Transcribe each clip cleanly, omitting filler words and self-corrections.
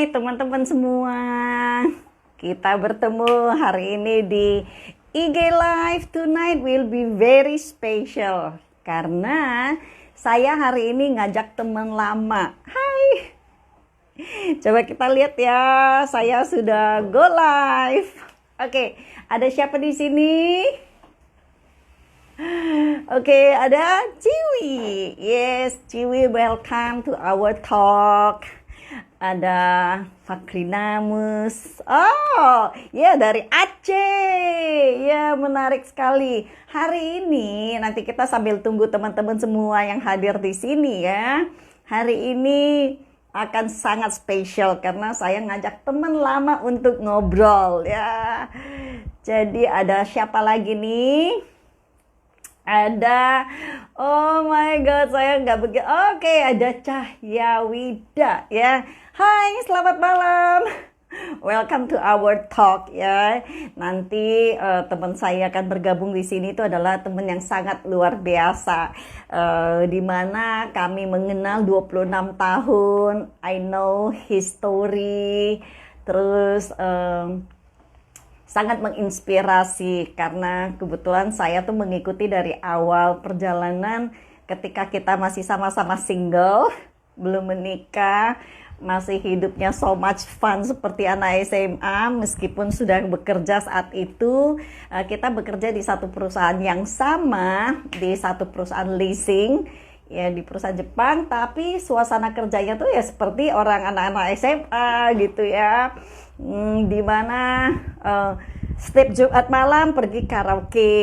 teman-teman semua, kita bertemu hari ini di IG Live. Tonight will be very special karena saya hari ini ngajak teman lama. Hai, coba kita lihat ya, saya sudah go live. Oke, ada siapa di sini? Oke, ada Ciwi. Yes, Ciwi, welcome to our talk. Ada Fakrinamus. Oh, ya dari Aceh. Ya, menarik sekali. Hari ini nanti kita sambil tunggu teman-teman semua yang hadir di sini ya. Hari ini akan sangat spesial karena saya ngajak teman lama untuk ngobrol ya. Jadi ada siapa lagi nih? Ada, oh my god, saya nggak begitu. Oke, ada Cahya Wida ya. Hai, selamat malam. Welcome to our talk ya. Nanti teman saya akan bergabung di sini itu adalah teman yang sangat luar biasa. Di mana kami mengenal 26 tahun. I know his story. Terus sangat menginspirasi karena kebetulan saya tuh mengikuti dari awal perjalanan ketika kita masih sama-sama single, belum menikah, masih hidupnya so much fun seperti anak SMA, meskipun sudah bekerja saat itu. Kita bekerja di satu perusahaan yang sama, di satu perusahaan leasing ya, di perusahaan Jepang, tapi suasana kerjanya tuh ya seperti orang anak-anak SMA gitu ya. Di mana setiap Jumat malam pergi karaoke.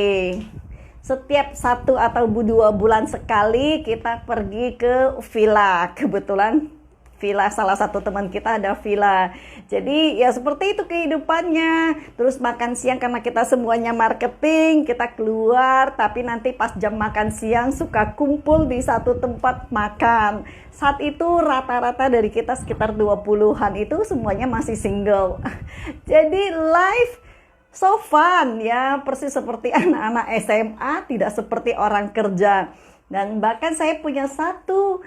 Setiap 1 atau 2 bulan sekali kita pergi ke villa. Kebetulan villa salah satu teman kita ada villa. Jadi ya seperti itu kehidupannya. Terus makan siang karena kita semuanya marketing, kita keluar, tapi nanti pas jam makan siang suka kumpul di satu tempat makan. Saat itu rata-rata dari kita sekitar 20-an itu semuanya masih single. Jadi life so fun ya, persis seperti anak-anak SMA, tidak seperti orang kerja. Dan bahkan saya punya satu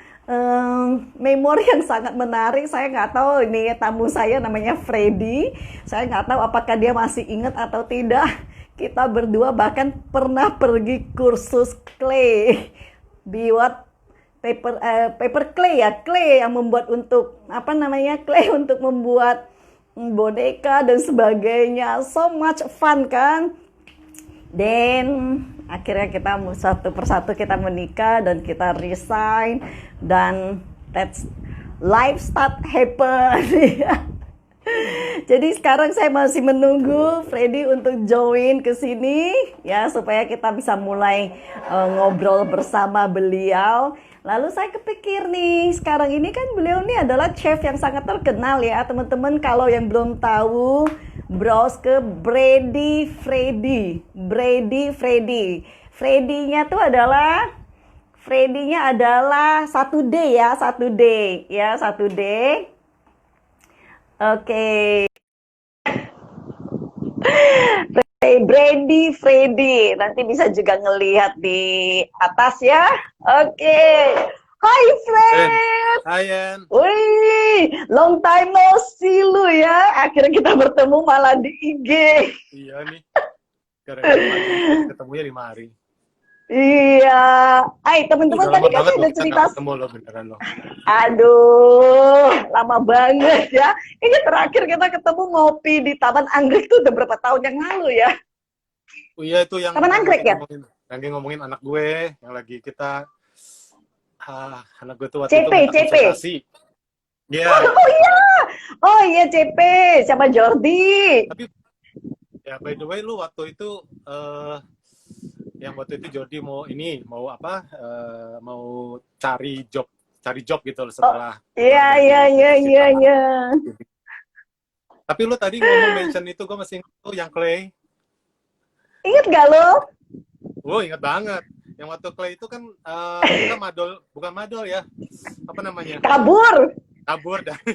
memori yang sangat menarik. Saya nggak tahu, ini tamu saya namanya Freddy. Saya nggak tahu apakah dia masih ingat atau tidak. Kita berdua bahkan pernah pergi kursus clay, buat paper clay ya, clay yang membuat untuk clay untuk membuat boneka dan sebagainya. So much fun kan. Dan akhirnya kita satu persatu kita menikah dan kita resign, dan that's life start happen. Jadi sekarang saya masih menunggu Freddy untuk join ke sini ya, supaya kita bisa mulai ngobrol bersama beliau. Lalu saya kepikir nih, sekarang ini kan beliau ini adalah chef yang sangat terkenal ya teman-teman. Kalau yang belum tahu, browse ke Brady Freddy. Freddy-nya adalah satu D ya, satu D. Oke. Brady Freddy, nanti bisa juga ngelihat di atas ya. Oke. Hai Fred. Hai Yan. Wih, long time no see lu ya. Akhirnya kita bertemu malah di IG. Iya nih. Gara-gara ketemunya 5 hari. Iya. Hai teman-teman, tadi kan saya udah cerita. Ketemu lo beneran lo. Aduh, lama banget ya. Ini terakhir kita ketemu ngopi di Taman Anggrek tuh udah berapa tahun yang lalu ya? Oh iya, itu yang Taman Anggrek ya? Lagi ngomongin anak gue, yang lagi kita anak gue tuh waktu CP. itu konsultasi. Iya. Oh iya CP sama Jordi. Tapi ya by the way lu waktu itu yang waktu itu Jordi mau cari job gitu loh setelah. Iya. Tapi lu tadi ngomong mention itu gue masih ingat tuh yang Clay. Ingat gak lo? Oh, ingat banget. Yang waktu Clay itu kan kita bukan madol ya. Apa namanya? Kabur dari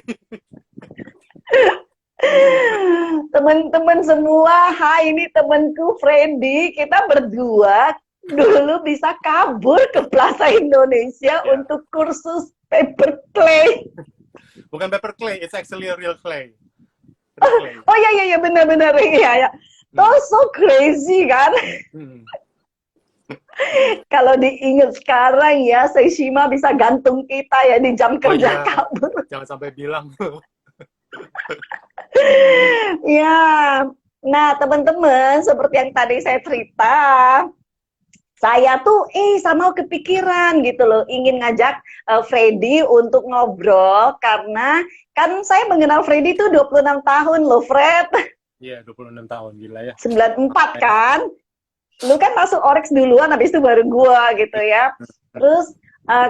teman-teman semua. Hai, ini temanku Freddy. Kita berdua dulu bisa kabur ke Plaza Indonesia untuk kursus paper clay. Bukan paper clay, it's actually a real clay. Real clay. Oh iya iya iya, benar-benar iya ya. Oh so crazy kan? Hmm. Kalau diingat sekarang ya, Seishima bisa gantung kita ya di jam Oh kerja iya, kabur. jangan sampai bilang. Ya, nah teman-teman, seperti yang tadi saya cerita, saya tuh sama kepikiran gitu loh, ingin ngajak Freddy untuk ngobrol karena kan saya mengenal Freddy tuh 26 tahun loh, Fred. Iya, 26 tahun, gila ya. 94 kan? Lu kan masuk Orex duluan, habis itu baru gua gitu ya. Terus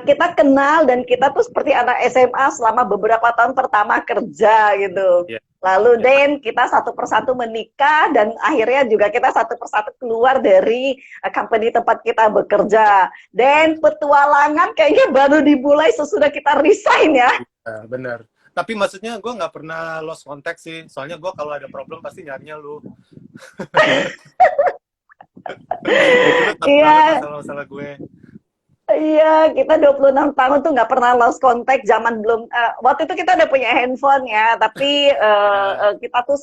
kita kenal dan kita tuh seperti anak SMA selama beberapa tahun pertama kerja gitu. Iya. Lalu Den, kita satu persatu menikah dan akhirnya juga kita satu persatu keluar dari company tempat kita bekerja. Dan petualangan kayaknya baru dimulai sesudah kita resign ya. Iya, bener. Tapi maksudnya gue nggak pernah lost contact sih. Soalnya gue kalau ada problem pasti nyarinya lu. Iya. Masalah-masalah gue. Iya, kita 26 tahun tuh nggak pernah lost contact, zaman belum, waktu itu kita udah punya handphone ya, tapi kita tuh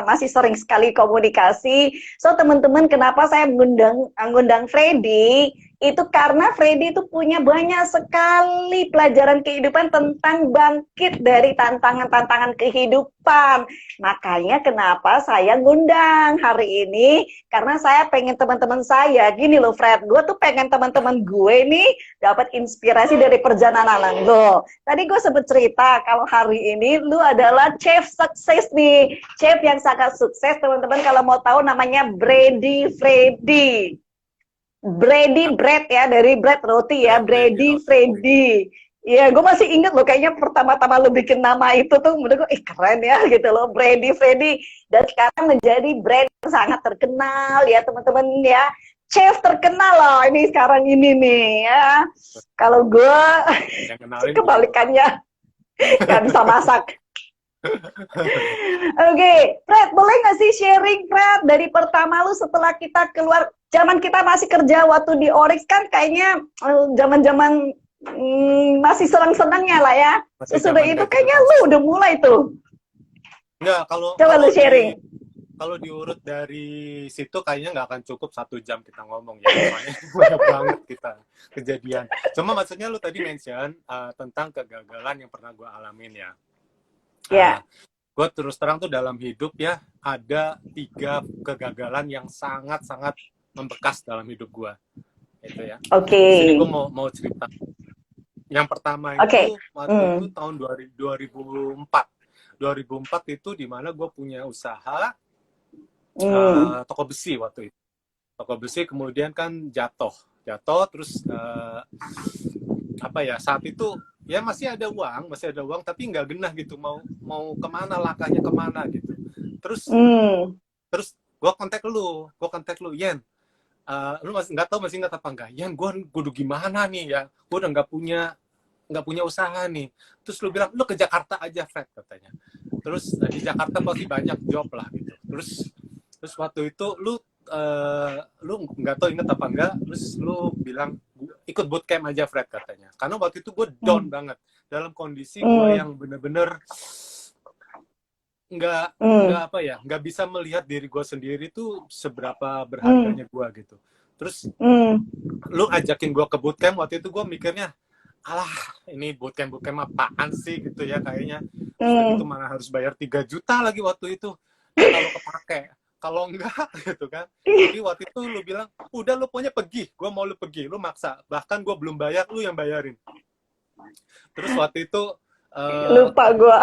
masih sering sekali komunikasi. So, teman-teman, kenapa saya ngundang Freddy, itu karena Freddy itu punya banyak sekali pelajaran kehidupan tentang bangkit dari tantangan-tantangan kehidupan. Makanya kenapa saya ngundang hari ini, karena saya pengen teman-teman saya, gini loh Fred, gue tuh pengen teman-teman gue nih dapat inspirasi dari perjalanan lo. Tadi gue sempet cerita kalau hari ini lu adalah chef sukses nih, chef yang sangat sukses teman-teman. Kalau mau tahu namanya Brady Freddy. Brady bread ya, dari bread roti ya, Brady Freddy. Iya, gue masih inget loh, kayaknya pertama-tama lo bikin nama itu tuh, menurut gue, keren ya gitu loh, Brady Freddy. Dan sekarang menjadi brand yang sangat terkenal ya teman-teman ya. Chef terkenal loh ini sekarang ini nih ya. Kalau gue kebalikannya, gak bisa masak. Oke, Fred, boleh nggak sih sharing, Fred, dari pertama lu setelah kita keluar, zaman kita masih kerja waktu di Orex kan kayaknya zaman-zaman masih senang-senangnya lah ya. Sesudah itu kayaknya lu udah mulai tuh. Enggak, kalau coba lu sharing. Kalau diurut dari situ kayaknya nggak akan cukup 1 jam kita ngomong ya, soalnya banyak banget kita kejadian. Cuma maksudnya lu tadi mention tentang kegagalan yang pernah gue alamin ya. Ya. Gue terus terang tuh dalam hidup ya, ada 3 kegagalan yang sangat-sangat membekas dalam hidup gue. Itu ya. Oke. Di sini gue mau cerita. Yang pertama itu waktu itu tahun 2004. 2004 itu dimana gue punya usaha toko besi waktu itu. Toko besi kemudian kan jatuh terus saat itu ya masih ada uang tapi nggak genah gitu, mau kemana, langkahnya kemana gitu. Terus gue kontak lu Yen, lu masih ingat apa enggak Yen, gue kudu gimana nih ya, gue udah nggak punya usaha nih. Terus lu bilang lu ke Jakarta aja Fred katanya. Terus di Jakarta pasti banyak job lah gitu. Terus waktu itu lu nggak tahu inget apa enggak, terus lu bilang ikut bootcamp aja Fred katanya. Karena waktu itu gue down banget dalam kondisi gue yang bener-bener nggak bisa melihat diri gue sendiri tuh seberapa berharganya gue gitu. Terus lu ajakin gue ke bootcamp, waktu itu gue mikirnya alah ini bootcamp apaan sih gitu ya kayaknya. Terus itu mana harus bayar 3 juta lagi waktu itu kalau kepake. Kalau enggak gitu kan. Tapi waktu itu lu bilang, udah lu pokoknya pergi, gue mau lu pergi, lu maksa. Bahkan gue belum bayar, lu yang bayarin. Terus waktu itu lupa gue.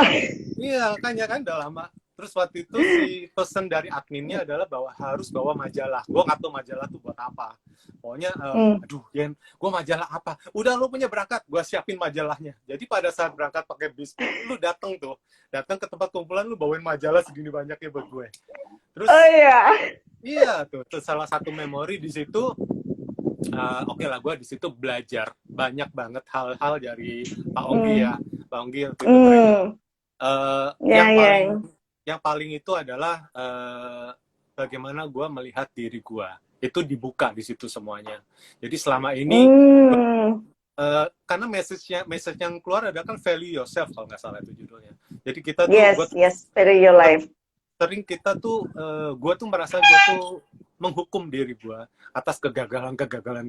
Iya, kan udah lama. Terus waktu itu si pesan dari adminnya adalah harus bawa majalah. Gue nggak tahu majalah tuh buat apa. Pokoknya, aduh Yen, gue majalah apa? Udah lu punya berangkat, gue siapin majalahnya. Jadi pada saat berangkat pakai bis, lu datang ke tempat kumpulan, lu bawain majalah segini banyaknya buat gue. Terus, iya tuh salah satu memori di situ. Oke lah, gue di situ belajar banyak banget hal-hal dari Pak Onggi ya. Pak Onggi waktu itu yang paling itu adalah bagaimana gue melihat diri gue. Itu dibuka di situ semuanya. Jadi selama ini karena message yang keluar adalah kan value yourself kalau nggak salah itu judulnya. Jadi kita tuh value your life. Sering kita tuh, gue tuh merasa gue tuh menghukum diri gue atas kegagalan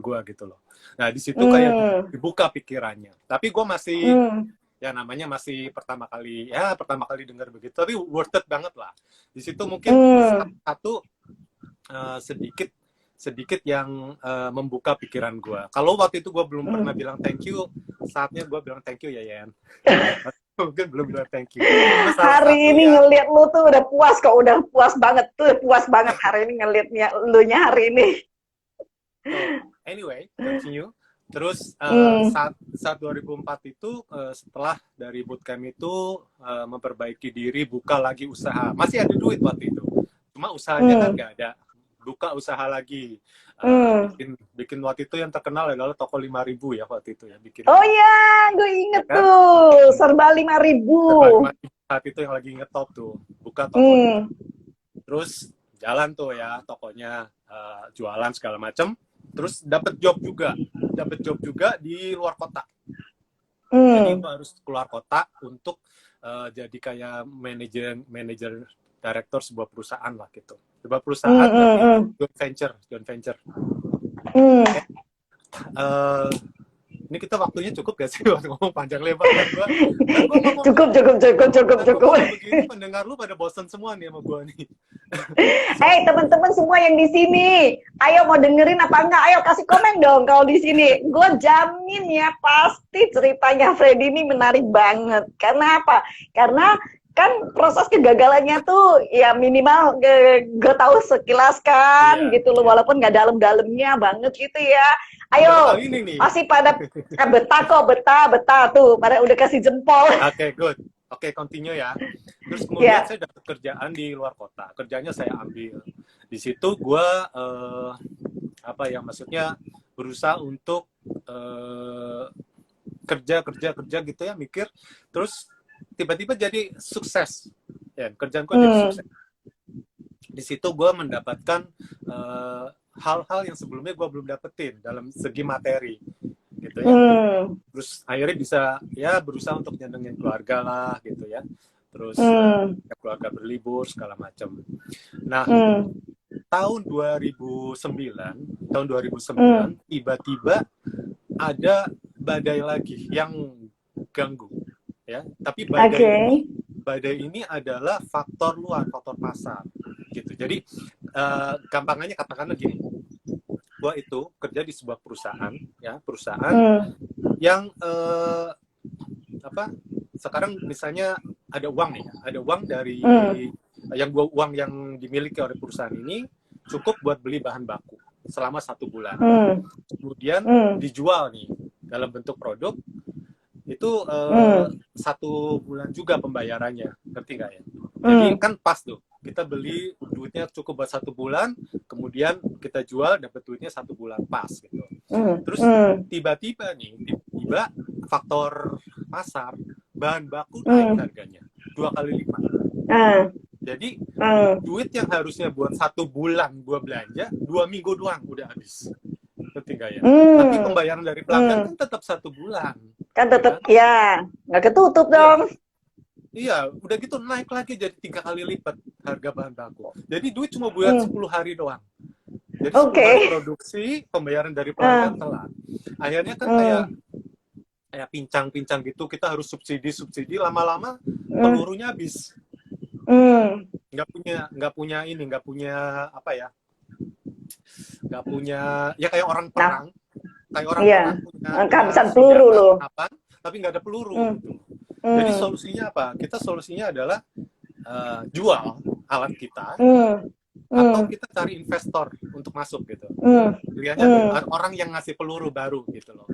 gue gitu loh. Nah di situ kayak dibuka pikirannya. Tapi gue masih ya namanya masih pertama kali dengar begitu. Tapi worth it banget lah. Di situ mungkin satu sedikit yang membuka pikiran gue. Kalau waktu itu gue belum pernah bilang thank you, saatnya gue bilang thank you ya Yan. Mungkin belum bilang thank you. Hari ini ngeliat lu tuh udah puas kok, udah puas banget hari ini ngeliatnya lu nya hari ini. Anyway, continue. Terus saat 2004 itu setelah dari bootcamp itu memperbaiki diri, buka lagi usaha. Masih ada duit waktu itu, cuma usahanya kan nggak ada. Buka usaha lagi. Bikin waktu itu yang terkenal adalah toko 5.000 ya waktu itu ya. Oh iya, gue inget ya, tuh, serba 5.000. Saat itu yang lagi ngetop tuh, buka toko. Terus jalan tuh ya tokonya, jualan segala macam. Terus dapat job juga di luar kota. Jadi gue harus keluar kota untuk jadi kayak manajer direktur sebuah perusahaan lah gitu. Sebuah perusahaan joint venture. Ini kita waktunya cukup gak sih ngomong panjang lebar kan gua cukup. Begini pendengar lu pada bosan semua nih sama gua nih. Hey teman-teman semua yang di sini, ayo mau dengerin apa enggak? Ayo kasih komen dong kalau di sini. Gue jamin ya pasti ceritanya Freddy ini menarik banget. Karena apa? Karena kan proses kegagalannya tuh ya minimal gue tahu sekilas kan gitu loh, walaupun nggak dalam-dalamnya banget gitu ya. Ayo, masih pada betah tuh, pada udah kasih jempol. Oke, good. Oke, continue ya. Terus kemudian saya dapat kerjaan di luar kota. Kerjanya saya ambil. Di situ gue maksudnya berusaha untuk kerja gitu ya, mikir. Terus tiba-tiba jadi sukses. Ya, kerjaan gue jadi sukses. Di situ gue mendapatkan hal-hal yang sebelumnya gue belum dapetin dalam segi materi gitu ya. Terus akhirnya bisa ya berusaha untuk nyenengin keluarga lah gitu ya. Terus keluarga berlibur segala macam. Nah, tahun 2009 tiba-tiba ada badai lagi yang ganggu ya. Tapi badai ini adalah faktor luar, faktor pasar gitu. Jadi gampangannya katakanlah gini, gua itu kerja di sebuah perusahaan yang sekarang misalnya ada uang nih, ada uang dari uang yang dimiliki oleh perusahaan ini cukup buat beli bahan baku selama 1 bulan. Kemudian dijual nih dalam bentuk produk itu 1 bulan juga pembayarannya, ngerti nggak ya? Jadi kan pas tuh, kita beli duitnya cukup buat 1 bulan, kemudian kita jual dapat duitnya 1 bulan pas gitu. Terus tiba-tiba faktor pasar, bahan baku naik harganya 2 kali lipat. Jadi duit yang harusnya buat 1 bulan gua belanja, 2 minggu doang udah habis. Ngerti nggak ya? Tapi pembayaran dari pelanggan kan tetap 1 bulan. Kan tetap ya, nggak ketutup dong. Iya, udah gitu naik lagi jadi 3 kali lipat harga bahan baku. Jadi duit cuma buat 10 hari doang. Jadi 10 hari produksi, pembayaran dari pelanggan telat. Akhirnya kan kayak pincang-pincang gitu, kita harus subsidi, lama-lama pelurunya habis. Nggak punya ya kayak orang perang. Kayak orang perang kehabisan peluru loh. Tapi nggak ada peluru gitu. Jadi solusinya apa? Solusinya adalah jual alat kita atau kita cari investor untuk masuk gitu. Pilihannya orang yang ngasih peluru baru gitu loh.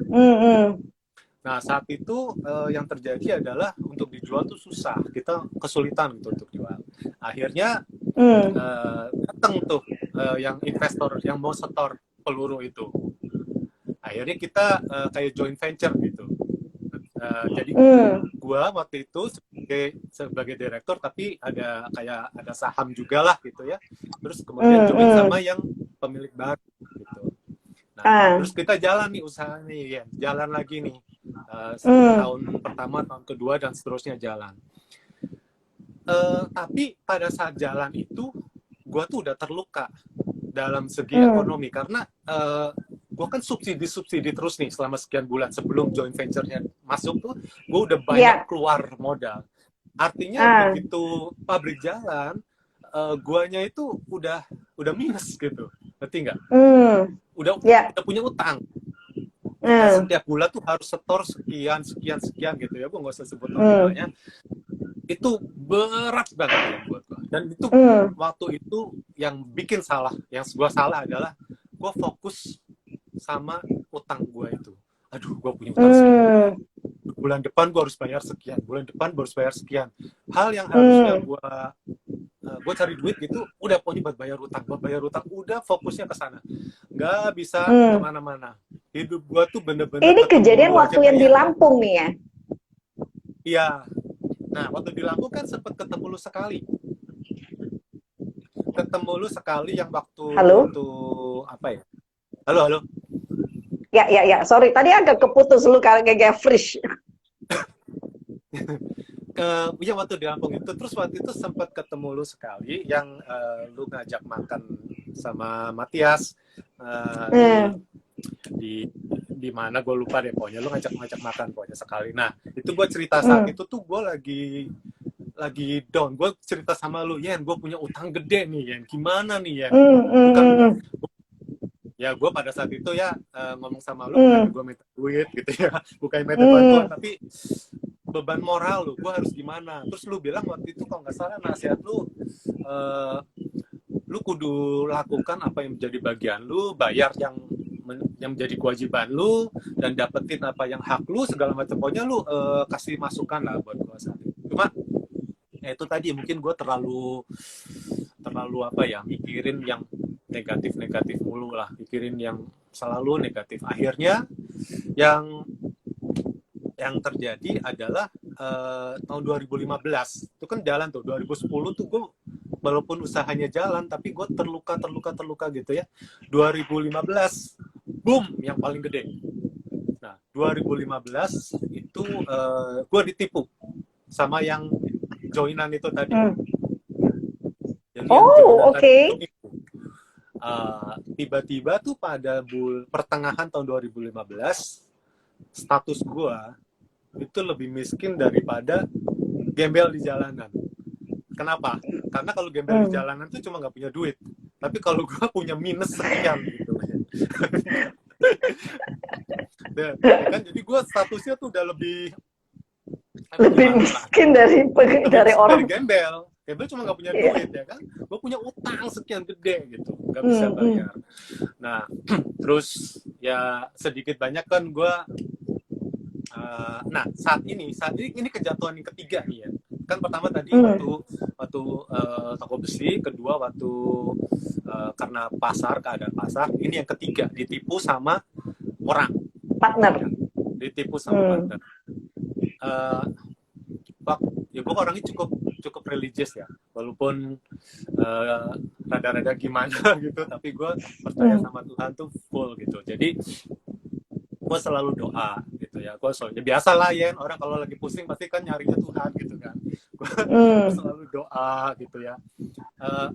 Nah saat itu yang terjadi adalah untuk dijual tuh susah, kita kesulitan gitu untuk jual. Akhirnya datang tuh yang investor yang mau setor peluru itu. Akhirnya kita kayak joint venture gitu. Jadi gua waktu itu sebagai direktur, tapi ada saham juga lah gitu ya. Terus kemudian join sama yang pemilik baru gitu. Nah, terus kita jalan nih usaha nih, ya, jalan lagi nih. Tahun pertama, tahun kedua, dan seterusnya jalan. Tapi pada saat jalan itu, gue tuh udah terluka dalam segi ekonomi. Karena gue kan subsidi terus nih selama sekian bulan. Sebelum joint venture-nya masuk tuh, gue udah banyak keluar modal. Artinya begitu pabrik jalan, guanya itu udah minus gitu. Ngerti nggak? Udah punya utang. Setiap bulan tuh harus setor sekian gitu ya. Gue nggak usah sebut nominalnya. Itu berat banget ya buat gue. Dan itu waktu itu yang bikin salah, yang gue salah adalah gue fokus sama utang gue itu. Aduh, gue punya utang segini. Bulan depan gue harus bayar sekian. Bulan depan gue harus bayar sekian. Hal yang harusnya gue cari duit gitu, udah pokoknya buat bayar utang, udah fokusnya ke sana, nggak bisa kemana-mana. Hidup gue tuh bener-bener. Ini kejadian waktu yang di Lampung nih ya? Iya. Nah, waktu di Lampung kan sempat ketemu lu sekali. Yang waktu apa ya? Halo. Ya. Sorry, tadi agak keputus lu kayak fresh. Ya waktu di Lampung itu, terus waktu itu sempat ketemu lu sekali yang lu ngajak makan sama Matias di mana gue lupa deh, pokoknya lu ngajak makan pokoknya sekali. Nah itu gue cerita saat itu tuh gue lagi down, gue cerita sama lu, Yen gue punya utang gede nih Yen, gimana nih Yen. Bukan ya, gue pada saat itu ya ngomong sama lu bukan gue minta duit gitu ya, bukan minta bantuan, tapi beban moral lu, gue harus gimana. Terus lu bilang waktu itu kalau nggak salah nasihat lu, lu kudu lakukan apa yang menjadi bagian lu, bayar yang menjadi kewajiban lu, dan dapetin apa yang hak lu, segala macam. Pokoknya lu kasih masukan lah buat gue saat itu. Cuma ya itu tadi, mungkin gue terlalu apa ya, mikirin yang negatif mulu lah, mikirin yang selalu negatif. Akhirnya yang terjadi adalah tahun 2015 itu kan jalan tuh. 2010 tuh gue walaupun usahanya jalan tapi gue terluka gitu ya. 2015 boom yang paling gede. Nah 2015 itu gue ditipu sama yang joinan itu tadi. Jadi oke. Tiba-tiba tuh pada pertengahan tahun 2015 status gue itu lebih miskin daripada gembel di jalanan. Kenapa? Karena kalau gembel di jalanan tuh cuma nggak punya duit, tapi kalau gue punya minus sekian gitu. Kan jadi gue statusnya tuh udah lebih miskin dari orang. Dari gembel cuma nggak punya duit ya kan, gue punya utang sekian gede gitu, nggak bisa bayar. Nah terus ya sedikit banyak kan gue nah saat ini kejatuhan yang ketiga nih ya. Kan pertama tadi waktu toko besi, kedua waktu karena keadaan pasar, ini yang ketiga ditipu sama partner. Ya gue orangnya cukup religius ya, walaupun rada-rada gimana gitu, tapi gue percaya sama Tuhan tuh full gitu. Jadi gue selalu doa gitu ya. Gue biasa lah ya, orang kalau lagi pusing pasti kan nyarinya Tuhan gitu kan. Gue selalu doa gitu ya.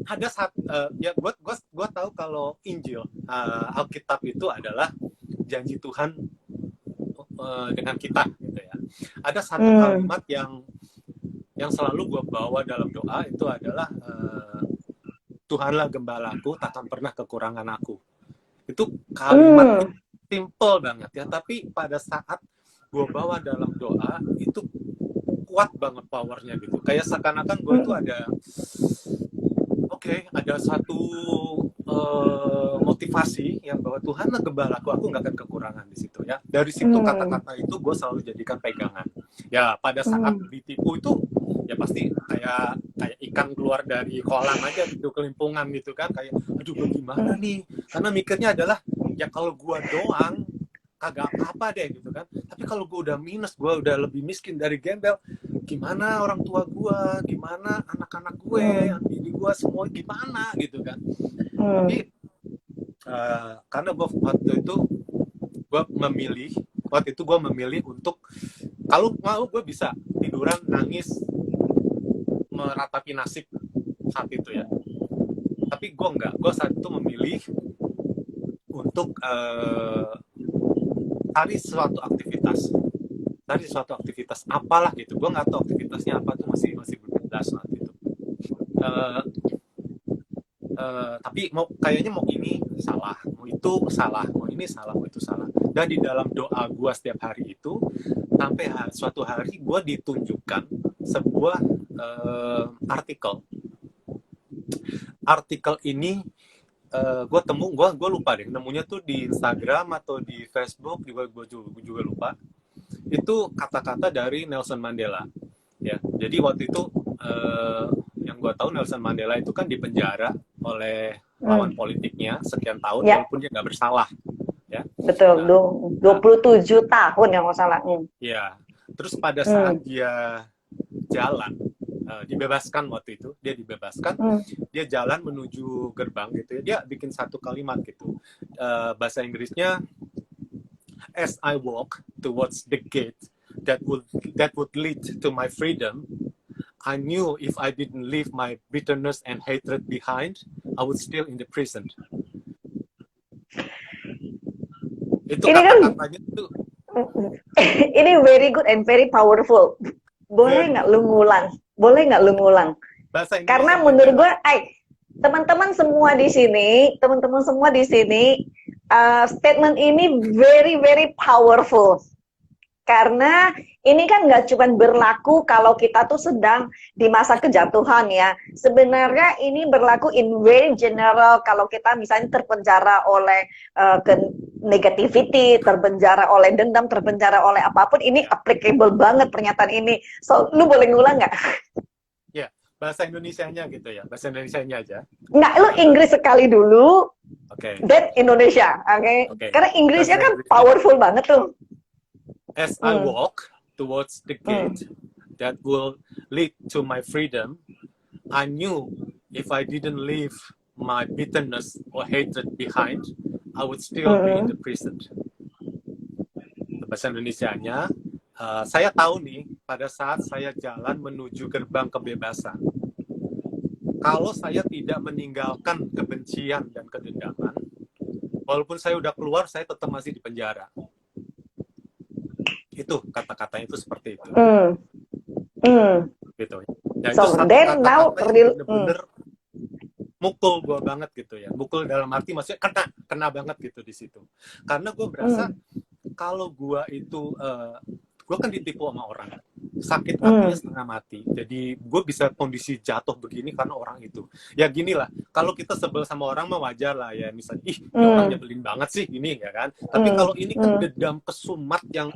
Ada saat ya gue tahu kalau Injil Alkitab itu adalah janji Tuhan dengan kita gitu ya. Ada satu kalimat yang selalu gue bawa dalam doa, itu adalah Tuhanlah gembalaku, takkan pernah kekurangan aku. Itu kalimat simple banget ya, tapi pada saat gue bawa dalam doa itu kuat banget powernya gitu. Kayak seakan-akan gue itu ada satu motivasi yang bahwa Tuhanlah gembalaku, aku nggak akan kekurangan di situ ya. Dari situ kata-kata itu gue selalu jadikan pegangan. Ya pada saat ditipu itu ya pasti kayak ikan keluar dari kolam aja gitu, kelimpungan gitu kan, kayak aduh gue gimana nih, karena mikirnya adalah ya kalau gue doang kagak apa-apa deh gitu kan, tapi kalau gue udah minus, gue udah lebih miskin dari gembel, gimana orang tua gue, gimana anak-anak gue, bini gue semua gimana gitu kan. Tapi Karena gue waktu itu gue memilih untuk kalau mau gue bisa tiduran nangis meratapi nasib saat itu ya. Tapi gue enggak, gue saat itu memilih untuk cari suatu aktivitas apalah gitu. Gue nggak tahu aktivitasnya apa tuh, masih berbeda saat itu. Tapi kayaknya mau ini salah, mau itu salah, mau ini salah, mau itu salah. Dan di dalam doa gue setiap hari itu, sampai suatu hari gue ditunjukkan sebuah artikel ini. Gue lupa deh nemunya tuh di Instagram atau di Facebook, gue juga lupa. Itu kata-kata dari Nelson Mandela ya. Jadi waktu itu yang gue tahu Nelson Mandela itu kan dipenjara oleh lawan politiknya sekian tahun, walaupun dia nggak bersalah ya. Betul, 27 tahun yang nggak salah. Ya, terus pada saat dia jalan, dibebaskan waktu itu, dia jalan menuju gerbang gitu ya, dia bikin satu kalimat gitu, bahasa Inggrisnya, as I walk towards the gate that would lead to my freedom, I knew if I didn't leave my bitterness and hatred behind, I would still in the prison. Itu kata-katanya tuh. Ini very good and very powerful. Boleh nggak lu ngulang? Karena menurut gue, teman-teman semua di sini, statement ini very very powerful. Karena ini kan nggak cuma berlaku kalau kita tuh sedang di masa kejatuhan ya. Sebenarnya ini berlaku in very general kalau kita misalnya terpenjara oleh negativity, terpenjara oleh dendam, terpenjara oleh apapun. Ini applicable banget pernyataan ini. So, lu boleh ngulang nggak? Ya, bahasa Indonesianya gitu ya. Bahasa Indonesianya aja. Nggak, lu Inggris sekali dulu. Oke. Dan Indonesia, oke? Karena Inggrisnya kan powerful banget tuh. As I walk towards the gate that will lead to my freedom, I knew if I didn't leave my bitterness or hatred behind, I would still be in the prison. Bahasa Indonesianya, saya tahu nih, pada saat saya jalan menuju gerbang kebebasan, kalau saya tidak meninggalkan kebencian dan kedendaman, walaupun saya udah keluar, saya tetap masih di penjara. Itu kata-katanya itu seperti itu. Gitu. Ya, so itu then now bener-bener mukul gue banget gitu ya. Mukul dalam arti maksudnya kena banget gitu di situ. Karena gue berasa kalau gue itu gue kan ditipu sama orang. Sakit hatinya setengah mati. Jadi gue bisa kondisi jatuh begini karena orang itu. Ya gini lah, kalau kita sebel sama orang mah wajar lah ya. Misalnya, ini orang nyebelin banget sih gini ya kan. Tapi kalau ini kan dendam kesumat yang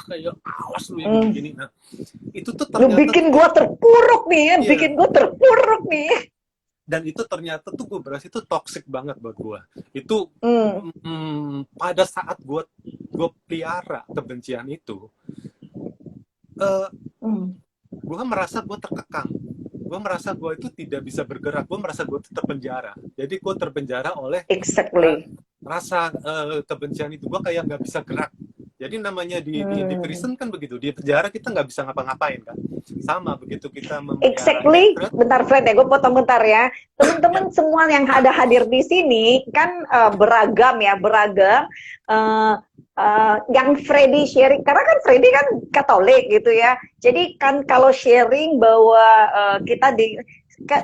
kayak awas lu yang gini. Nah, itu tuh ternyata lu bikin gue terpuruk nih ya, bikin gue terpuruk nih. Dan itu ternyata tuh gue berasa itu toxic banget buat gue. Itu pada saat gue pelihara kebencian itu, gue merasa gue terkekang. Gue merasa gue itu tidak bisa bergerak. Gue merasa gue itu terpenjara. Jadi gue terpenjara oleh rasa kebencian itu. Gue kayak nggak bisa gerak. Jadi namanya di prison kan begitu. Di penjara kita nggak bisa ngapa-ngapain kan. Sama begitu kita Bentar Fred ya, gue potong bentar ya. Teman-teman semua yang ada hadir di sini kan beragam. Yang Freddy sharing, karena kan Freddy kan Katolik gitu ya. Jadi kan kalau sharing bahwa kita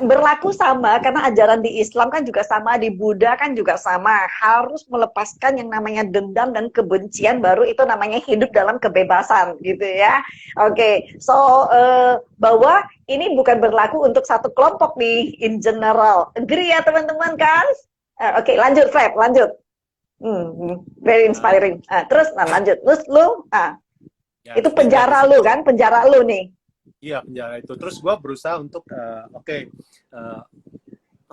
berlaku sama, karena ajaran di Islam kan juga sama, di Buddha kan juga sama, harus melepaskan yang namanya dendam dan kebencian, baru itu namanya hidup dalam kebebasan gitu ya. Oke, so bahwa ini bukan berlaku untuk satu kelompok nih, in general. Agree ya teman-teman kan? Oke, lanjut Fred, lanjut. Very inspiring. Terus lanjut, terus lu ya, itu penjara lu kan, penjara lu nih. Iya, penjara itu. Terus gue berusaha untuk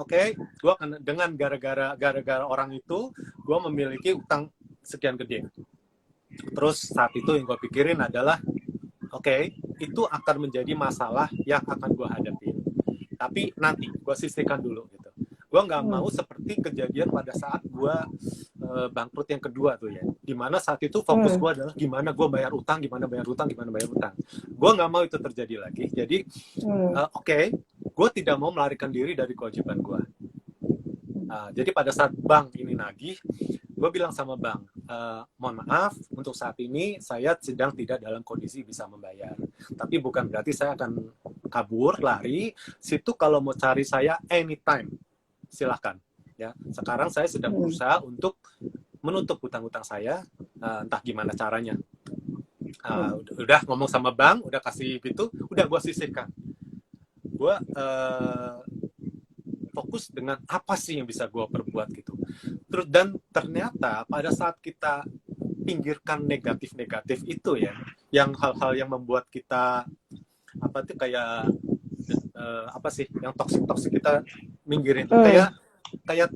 gue dengan gara-gara orang itu gue memiliki utang sekian gede. Terus saat itu yang gue pikirin adalah itu akan menjadi masalah yang akan gue hadapi. Tapi nanti gue sisihkan dulu gitu. Gue nggak mau seperti kejadian pada saat gue bangkrut yang kedua tuh ya. Dimana saat itu fokus gue adalah gimana gue bayar utang, gimana bayar utang, gimana bayar utang. Gue nggak mau itu terjadi lagi. Jadi oke, gue tidak mau melarikan diri dari kewajiban gue. Jadi pada saat bank ini nagih, gue bilang sama bank, mohon maaf, untuk saat ini saya sedang tidak dalam kondisi bisa membayar. Tapi bukan berarti saya akan kabur, lari. Situ kalau mau cari saya anytime, silahkan. Ya, sekarang saya sedang berusaha untuk menutup hutang-hutang saya, entah gimana caranya. Udah ngomong sama bank, udah kasih gitu, udah gue sisihkan. Gue fokus dengan apa sih yang bisa gue perbuat gitu. Terus dan ternyata pada saat kita pinggirkan negatif-negatif itu ya, yang hal-hal yang membuat kita apa tuh kayak apa sih, yang toksik kita minggirin, kayak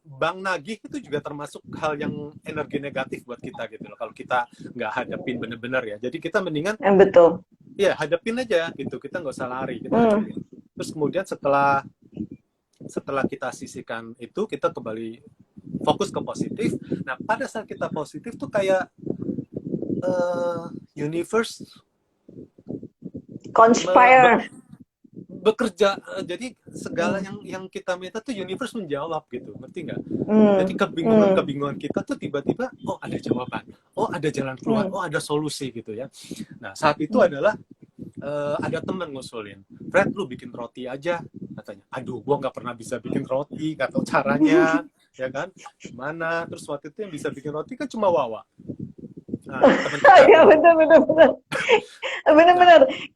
bank nagih itu juga termasuk hal yang energi negatif buat kita gitu loh. Kalau kita nggak hadapin bener-bener ya, jadi kita mendingan betul. Ya hadapin aja gitu, kita nggak usah lari, kita hadapin. Terus kemudian setelah kita sisihkan itu, kita kembali fokus ke positif. Nah pada saat kita positif tuh kayak universe conspire bekerja, jadi segala yang kita minta tuh universe menjawab gitu, ngerti nggak? Jadi kebingungan kita tuh tiba-tiba oh ada jawaban, oh ada jalan keluar, oh ada solusi gitu ya. Nah saat itu adalah ada temen ngusulin, Fred lu bikin roti aja katanya. Aduh gua nggak pernah bisa bikin roti, nggak tahu caranya ya kan gimana. Terus waktu itu yang bisa bikin roti kan cuma Wawa. Iya bener.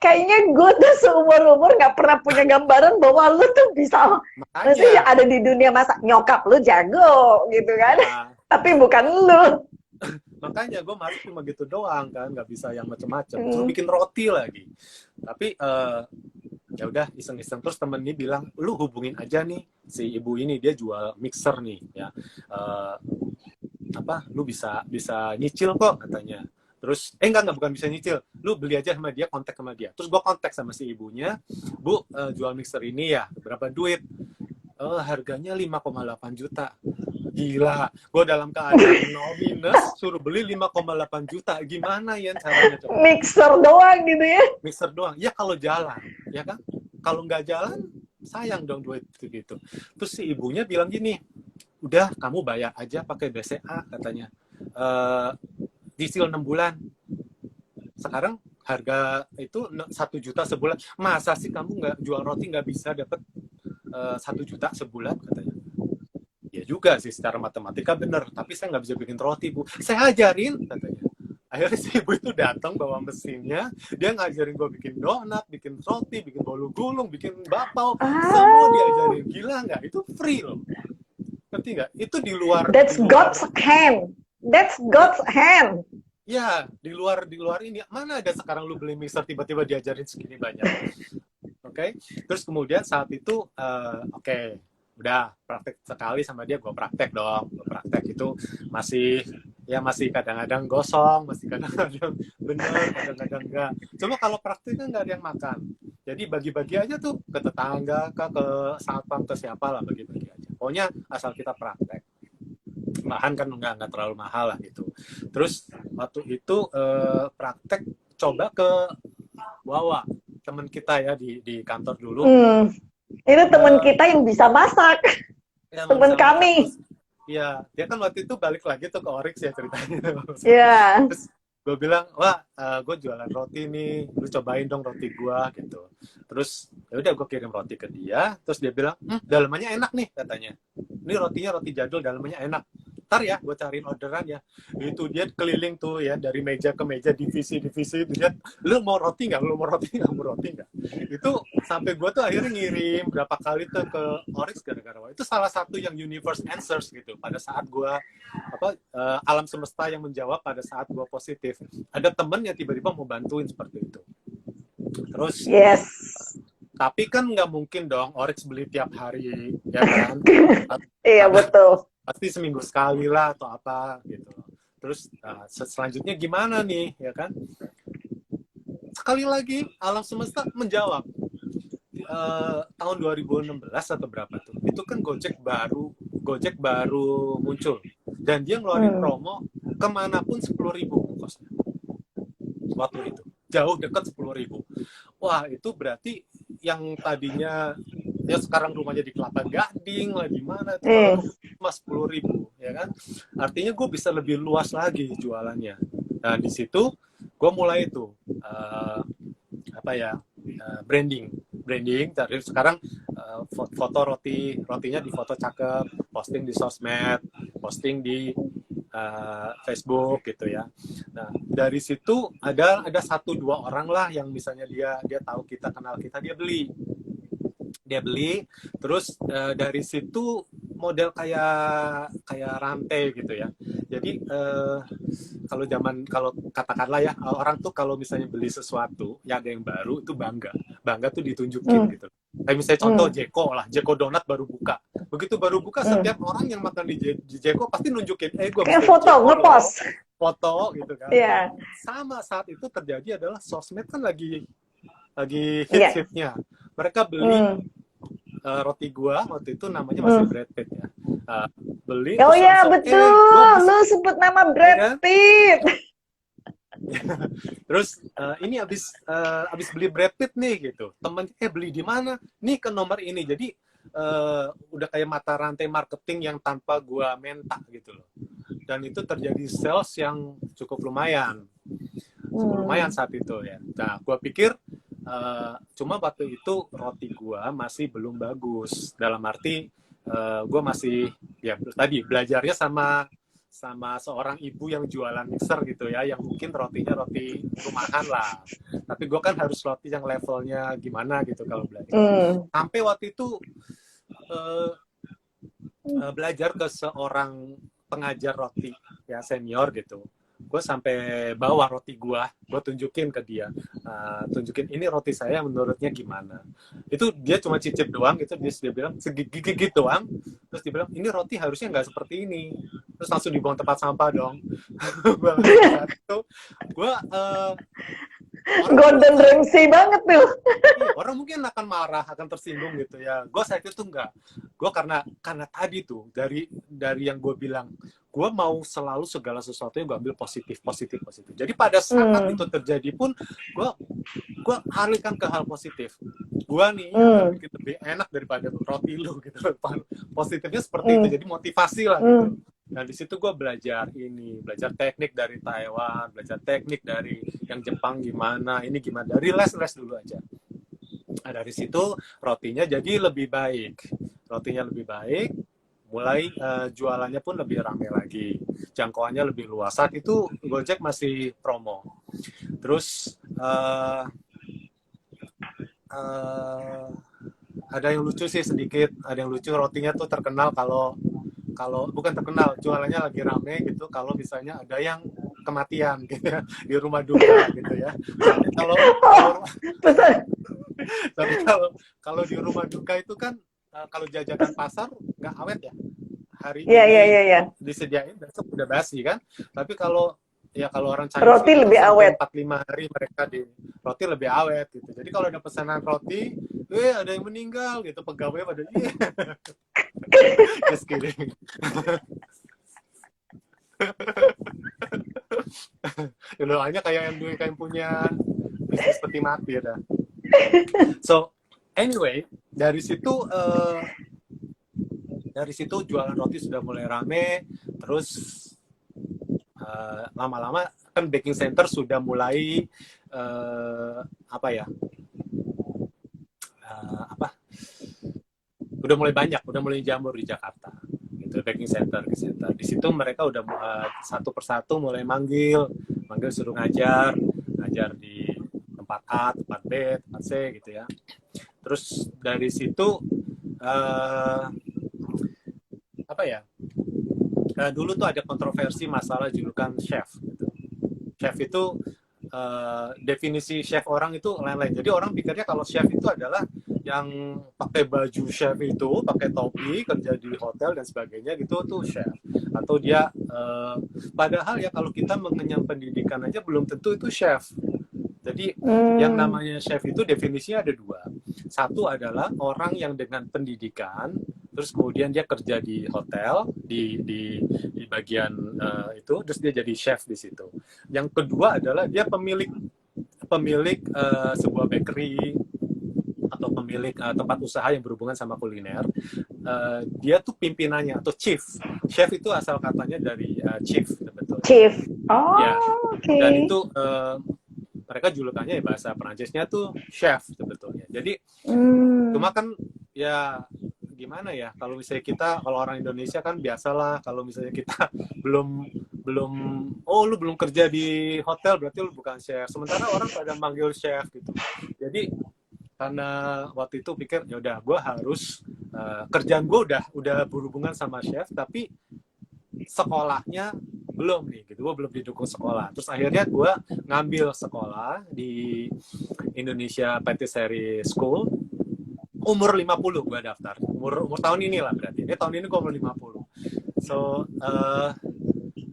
Kayaknya gue tuh seumur-umur nggak pernah punya gambaran bahwa lu tuh bisa, maksudnya ada di dunia masak. Nyokap lu jago gitu kan, tapi bukan lu. Makanya gue masuk cuma gitu doang kan, nggak bisa yang macem-macem. Terus bikin roti lagi. Tapi ya udah iseng-iseng. Terus temen ini bilang, lu hubungin aja nih si ibu ini, dia jual mixer nih ya. Lu bisa nyicil kok katanya. Terus enggak bukan bisa nyicil, lu beli aja sama dia, kontak sama dia. Terus gue kontak sama si ibunya, Bu, jual mixer ini ya berapa duit? Harganya 5,8 juta. Gila, gue dalam keadaan no minus suruh beli 5,8 juta, gimana ya caranya? Mixer doang gitu ya? Mixer doang, ya kalau jalan, ya kan? Kalau nggak jalan, sayang dong duit gitu. Terus si ibunya bilang gini, udah kamu bayar aja pakai BCA katanya, cicil 6 bulan. Sekarang harga itu 1 juta sebulan. Masa sih kamu nggak jual roti nggak bisa dapat 1 juta sebulan katanya. Ya juga sih secara matematika bener, tapi saya nggak bisa bikin roti Bu. Saya ajarin katanya. Akhirnya si ibu itu datang bawa mesinnya, dia ngajarin gue bikin donat, bikin roti, bikin bolu gulung, bikin bakpao, semua diajarin. Gila nggak? Itu free loh. Ngerti nggak? Itu di luar. That's God's hand. That's God's hand. Ya, di luar ini. Mana ada sekarang lu beli mixer tiba-tiba diajarin segini banyak. Oke. Terus kemudian saat itu, oke, udah praktek sekali sama dia, gue praktek dong. Gue praktek itu masih kadang-kadang gosong, masih kadang-kadang bener, kadang-kadang enggak. Cuma kalau prakteknya nggak ada yang makan. Jadi bagi-bagi aja tuh ke tetangga, ke satpam, ke siapa lah, bagi-bagi aja. Pokoknya asal kita praktek. Bahan kan nggak terlalu mahal lah gitu. Terus waktu itu praktek coba ke Wawa, teman kita ya di kantor dulu. Itu teman kita yang bisa masak. Ya, teman kami. Iya, dia kan waktu itu balik lagi tuh ke Oryx ya ceritanya. Iya. Terus gue bilang, wah, gue jualan roti nih, lu cobain dong roti gue gitu. Terus ya udah gue kirim roti ke dia, terus dia bilang, dalamannya enak nih katanya. Ini rotinya roti jadul, dalamannya enak. Ntar ya, gue cariin orderan ya. Itu dia keliling tuh ya, dari meja ke meja, divisi, dia, lu mau roti nggak? Lu mau roti nggak? Itu sampai gue tuh akhirnya ngirim berapa kali tuh ke Oryx gara-gara itu salah satu yang universe answers gitu. Pada saat gue, alam semesta yang menjawab pada saat gue positif. Ada temen yang tiba-tiba mau bantuin seperti itu. Terus, yes. Tapi kan nggak mungkin dong Oryx beli tiap hari, ya kan? Iya, betul. Pasti seminggu sekali lah atau apa gitu. Terus selanjutnya gimana nih, ya kan? Sekali lagi alam semesta menjawab. tahun 2016 atau berapa tuh, itu kan Gojek baru muncul dan dia ngeluarin promo kemanapun 10.000 ongkosnya waktu itu, jauh dekat 10.000. Wah, itu berarti yang tadinya ya sekarang rumahnya di Kelapa Gading lah di mana itu kalau cuma 10.000 ya kan, artinya gue bisa lebih luas lagi jualannya. Nah di situ gue mulai tuh branding dari sekarang, foto rotinya di foto cakep, posting di sosmed, posting di Facebook gitu ya. Nah dari situ ada 1-2 orang lah yang misalnya dia tahu kita, kenal kita, dia beli terus dari situ model kayak rantai gitu ya. Jadi kalau katakanlah ya, orang tuh kalau misalnya beli sesuatu yang ada yang baru itu bangga tuh ditunjukin gitu. Kayak misalnya contoh Jeko Donat baru buka. Begitu baru buka, setiap orang yang makan di Jeko pasti nunjukin, gue kayak foto, ngepost foto gitu kan. Yeah. Sama saat itu terjadi adalah sosmed kan lagi hits-hitsnya. Mereka beli roti gua waktu itu namanya masih Brad Pitt ya. Beli. Oh iya betul, lu sebut nama Brad Pitt. Terus ini abis beli Brad Pitt nih gitu. Temen beli di mana? Nih ke nomor ini. Jadi udah kayak mata rantai marketing yang tanpa gua minta gitu loh. Dan itu terjadi sales yang cukup lumayan. Lumayan saat itu ya. Nah, gua pikir cuma waktu itu roti gua masih belum bagus. Dalam arti gua masih ya tadi belajarnya sama seorang ibu yang jualan mixer gitu ya, yang mungkin rotinya roti rumahan lah. Tapi gue kan harus roti yang levelnya gimana gitu kalau belajar. Sampai waktu itu belajar ke seorang pengajar roti ya senior gitu. Gue sampai bawa roti gue tunjukin ke dia, tunjukin ini roti saya menurutnya gimana. Itu dia cuma cicip doang gitu, dia bilang segigit doang, terus dia bilang ini roti harusnya nggak seperti ini, terus langsung dibuang tempat sampah dong. Itu gue Gordon Ramsay banget tuh. Orang mungkin akan marah, akan tersinggung gitu ya. Gue saat itu enggak. Gue karena tadi tuh dari yang gue bilang, gue mau selalu segala sesuatu yang gue ambil positif. Jadi pada saat itu terjadi pun, gue alihkan ke hal positif. Gue nih bikin lebih enak daripada roti lu gitu. Positifnya seperti itu. Jadi motivasi lah gitu. Nah di situ gue belajar teknik dari Taiwan, belajar teknik dari yang Jepang gimana, ini gimana, dari les dulu aja. Nah, dari situ rotinya jadi lebih baik, mulai jualannya pun lebih ramai lagi, jangkauannya lebih luas. Saat itu Gojek masih promo. Terus ada yang lucu sih sedikit, rotinya tuh terkenal kalau bukan terkenal, jualannya lagi rame gitu kalau misalnya ada yang kematian gitu ya, di rumah duka gitu ya. Tapi kalau di rumah duka itu kan kalau jajanan pasar nggak awet ya, hari ini disediain besok udah basi kan. Tapi kalau orang Chinese roti lebih awet, 4-5 hari mereka di roti lebih awet gitu. Jadi kalau ada pesanan roti, ada yang meninggal gitu, pegawai pada just kidding. Doanya kayak yang punya bisnis peti mati ya. So anyway, dari situ jualan roti sudah mulai rame. Terus lama-lama kan baking center sudah mulai udah mulai banyak, udah mulai jamur di Jakarta gitu, baking center. Di situ mereka udah satu persatu mulai manggil suruh ngajar di tempat A, tempat B, tempat C gitu ya. Terus dari situ dulu tuh ada kontroversi masalah julukan chef gitu. Chef itu definisi chef orang itu lain-lain. Jadi orang pikirnya kalau chef itu adalah yang pakai baju chef itu, pakai topi, kerja di hotel dan sebagainya gitu tuh chef. Atau dia padahal ya kalau kita mengenyam pendidikan aja belum tentu itu chef. Jadi yang namanya chef itu definisinya ada dua. Satu adalah orang yang dengan pendidikan, terus kemudian dia kerja di hotel di bagian itu, terus dia jadi chef di situ. Yang kedua adalah dia pemilik sebuah bakery atau pemilik tempat usaha yang berhubungan sama kuliner. Dia tuh pimpinannya atau chief. Chef itu asal katanya dari chief sebetulnya. Chief. Oh, ya. oke. Dan itu mereka julukannya ya bahasa Perancisnya tuh chef sebetulnya. Jadi cuma kan ya gimana ya, kalau misalnya kalau orang Indonesia kan biasalah, kalau misalnya kita belum lu belum kerja di hotel berarti lu bukan chef. Sementara orang pada manggil chef gitu. Jadi karena waktu itu pikir ya udah gue harus kerjaan gue udah berhubungan sama chef, tapi sekolahnya belum nih gitu, gue belum didukung sekolah. Terus akhirnya gue ngambil sekolah di Indonesia Patisserie School. Umur 50 gue daftar, umur tahun ini lah berarti. Ini tahun ini gue umur 50. So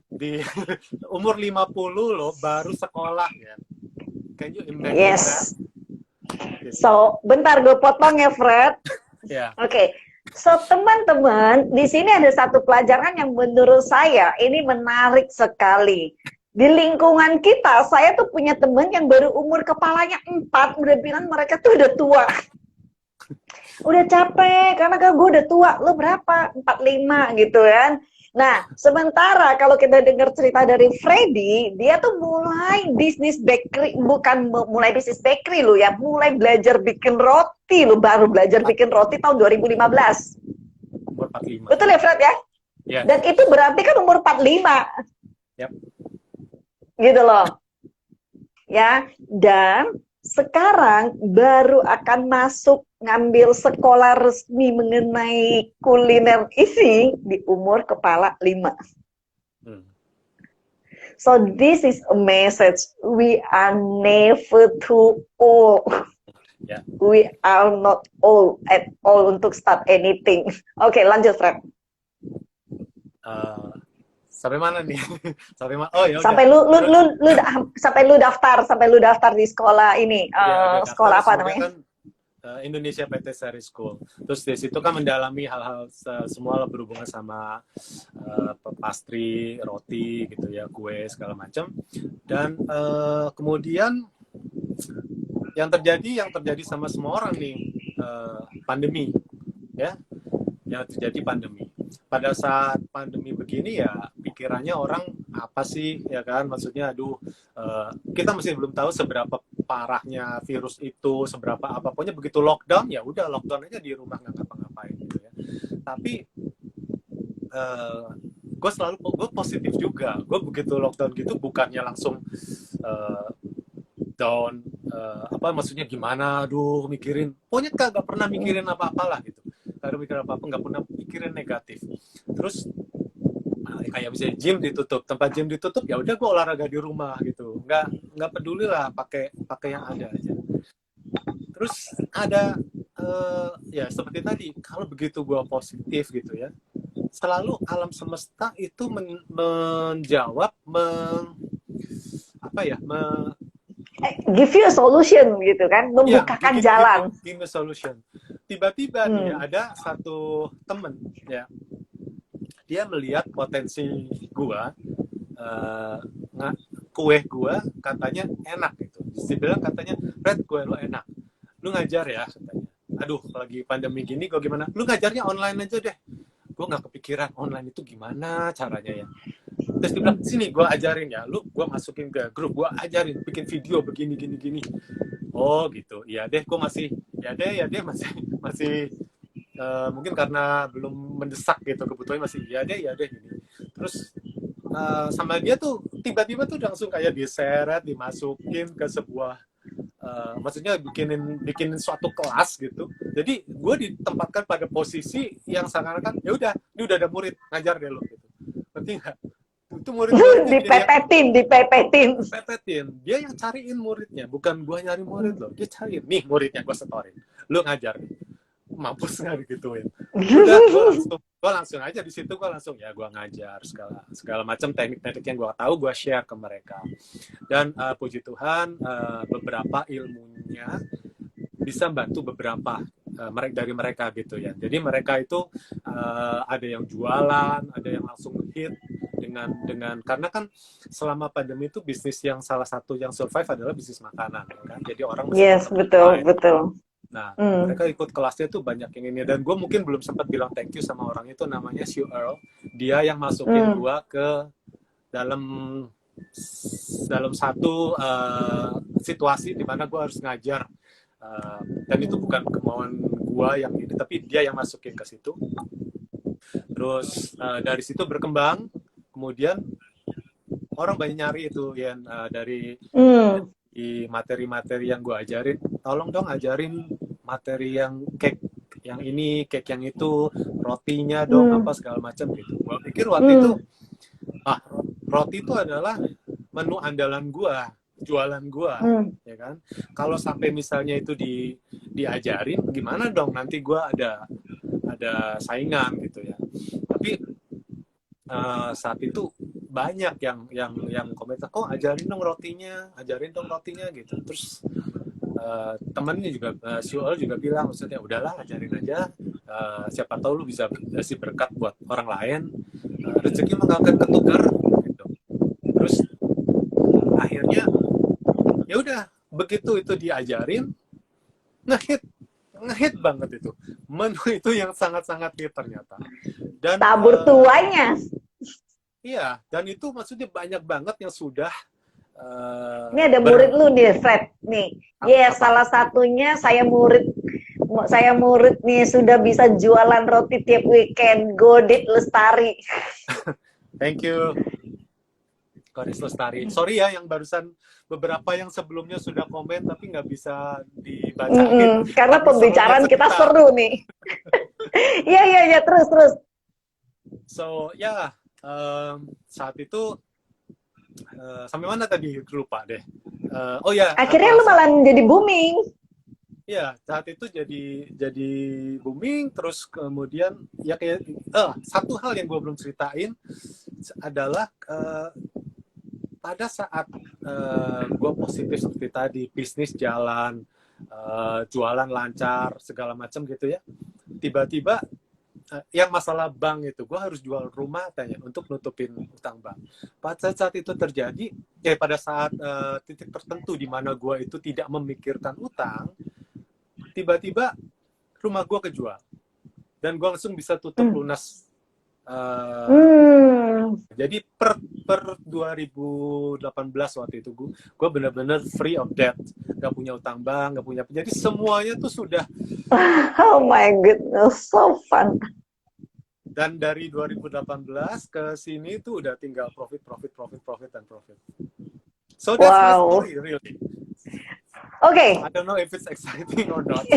di umur 50 loh baru sekolah ya. Can you imagine that? So, bentar gue potong ya, Fred. Yeah. Oke. So, teman-teman, di sini ada satu pelajaran yang menurut saya ini menarik sekali. Di lingkungan kita, saya tuh punya teman yang baru umur kepalanya 4, udah bilang mereka tuh udah tua. Udah capek, karena kan gue udah tua. Lo berapa? 45 gitu kan. Nah, sementara kalau kita dengar cerita dari Freddy, dia tuh mulai bisnis bakery, bukan mulai bisnis bakery lo ya, mulai belajar bikin roti lo, baru belajar bikin roti tahun 2015. Umur 45. Betul ya, Fred ya? Yeah. Dan itu berarti kan umur 45. Yep. Gitu loh. Ya, dan sekarang baru akan masuk ngambil sekolah resmi mengenai kuliner isi di umur kepala 5. So this is a message. We are never too old. Yeah. We are not old at all untuk start anything. Oke, lanjut, Fred. Sampai mana nih? Sampai mana? Oh ya. Sampai lu daftar di sekolah ini. Sekolah apa namanya? Kan, Indonesia Patisserie School. Terus di situ kan mendalami hal-hal semua berhubungan sama pastry, roti gitu ya, kue segala macam. Dan kemudian yang terjadi sama semua orang nih, pandemi ya. Yang terjadi pandemi. Pada saat pandemi begini ya pikirannya orang apa sih ya kan, maksudnya aduh kita masih belum tahu seberapa parahnya virus itu, seberapa apa, pokoknya begitu lockdown ya udah lockdown aja di rumah nggak ngapa-ngapain gitu ya. Tapi gue positif juga, gue begitu lockdown gitu bukannya langsung down, maksudnya gimana, aduh mikirin, pokoknya nggak pernah mikirin apa-apalah gitu. Kalau mikir apa-apa nggak pernah pikirin negatif. Terus kayak misalnya tempat gym ditutup ya udah gue olahraga di rumah gitu, nggak peduli lah, pakai yang ada aja. Terus ada ya seperti tadi, kalau begitu gue positif gitu ya, selalu alam semesta itu menjawab, give you a solution gitu kan, membukakan jalan. Give me a solution. Tiba-tiba nih ada satu temen ya, dia melihat potensi gua, kue gua katanya enak gitu. Dia bilang katanya, Red, kue lo enak, lu ngajar ya katanya. Aduh, lagi pandemi gini kok gimana? Lu ngajarnya online aja deh. Gua nggak kepikiran online itu gimana caranya ya. Terus dia bilang, sini gue ajarin ya, gue masukin ke grup, gue ajarin bikin video begini gini. Oh gitu, iya deh, gue masih mungkin karena belum mendesak gitu kebutuhannya, masih iya deh gini. Terus sama dia tuh tiba-tiba tuh langsung kayak diseret, dimasukin ke sebuah maksudnya bikinin suatu kelas gitu. Jadi gue ditempatkan pada posisi yang seakan-akan ya udah, ini udah ada murid, ngajar deh lo gitu. Ngerti nggak? Itu dipepetin. Dia yang cariin muridnya, bukan gua nyari murid loh. Dia cariin, nih muridnya gua setorin, lu ngajar, mampus nggak digituin. Udah gua langsung aja di situ, gua ngajar segala macam teknik-teknik yang gua tahu, gua share ke mereka. Dan puji Tuhan beberapa ilmunya bisa bantu beberapa dari mereka gitu ya. Jadi mereka itu ada yang jualan, ada yang langsung hit dengan karena kan selama pandemi itu bisnis yang salah satu yang survive adalah bisnis makanan kan. Jadi orang masih Yes, tetap betul, online. betul. Nah, mereka ikut kelasnya tuh banyak yang ini dan gue mungkin belum sempat bilang thank you sama orang itu namanya Sue Earl. Dia yang masukin gue ke dalam satu situasi di mana gue harus ngajar dan itu bukan kemauan gue yang ini tapi dia yang masukin ke situ. Terus dari situ berkembang, kemudian orang banyak nyari itu ya dari di materi-materi yang gue ajarin, tolong dong ajarin materi yang cake yang ini, cake yang itu, rotinya dong apa segala macam gitu. Gue pikir waktu itu roti itu adalah menu andalan gue, jualan gue, ya kan. Kalau sampai misalnya itu diajarin, gimana dong nanti gue ada saingan gitu ya. Tapi saat itu banyak yang komentar, kok ajarin dong rotinya gitu. Terus temennya juga Syuel juga bilang maksudnya udahlah ajarin aja, siapa tahu lu bisa kasih berkat buat orang lain, rezeki mah akan ketukar gitu. Terus akhirnya ya udah begitu itu diajarin ngehit banget itu menu itu yang sangat-sangat hit ternyata dan tabur tuanya. Iya, dan itu maksudnya banyak banget yang sudah ini ada murid lu nih, Fred nih. Yes, salah satunya saya murid nih sudah bisa jualan roti tiap weekend. Godit Lestari. Thank you, Godit Lestari. Sorry ya yang barusan beberapa yang sebelumnya sudah komen tapi nggak bisa dibacain. Karena pembicaraan kita seru nih. Iya, terus. So, ya, saat itu sampai mana tadi lupa deh. Oh ya. Akhirnya lu malah jadi booming. Iya, saat itu jadi booming, terus kemudian ya kayak satu hal yang gue belum ceritain adalah pada saat gue positif seperti tadi, bisnis jalan, jualan lancar, segala macam gitu ya, tiba-tiba yang masalah bank itu, gue harus jual rumah tanya untuk nutupin utang bank. Pada saat itu terjadi, pada saat titik tertentu di mana gue itu tidak memikirkan utang, tiba-tiba rumah gue kejual dan gue langsung bisa tutup lunas. Jadi per 2018 waktu itu gue benar-benar free of debt, gak punya utang bank, gak punya, jadi semuanya tuh sudah. Oh my goodness, so fun. Dan dari 2018 ke sini tuh udah tinggal profit. So that's my story really. Okay. I don't know if it's exciting or not.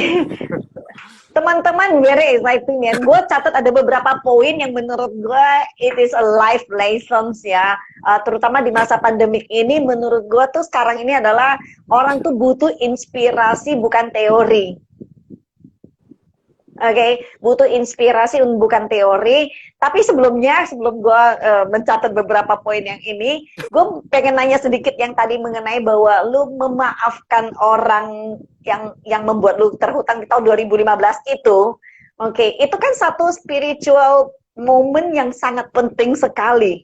Teman-teman, very exciting ya. Gue catat ada beberapa poin yang menurut gue it is a life lessons ya. Terutama di masa pandemik ini, menurut gue tuh sekarang ini adalah orang tuh butuh inspirasi bukan teori. Oke, butuh inspirasi bukan teori. Tapi sebelum gue mencatat beberapa poin yang ini, gue pengen nanya sedikit yang tadi mengenai bahwa lu memaafkan orang yang membuat lu terhutang di tahun 2015 itu. Oke, itu kan satu spiritual moment yang sangat penting sekali.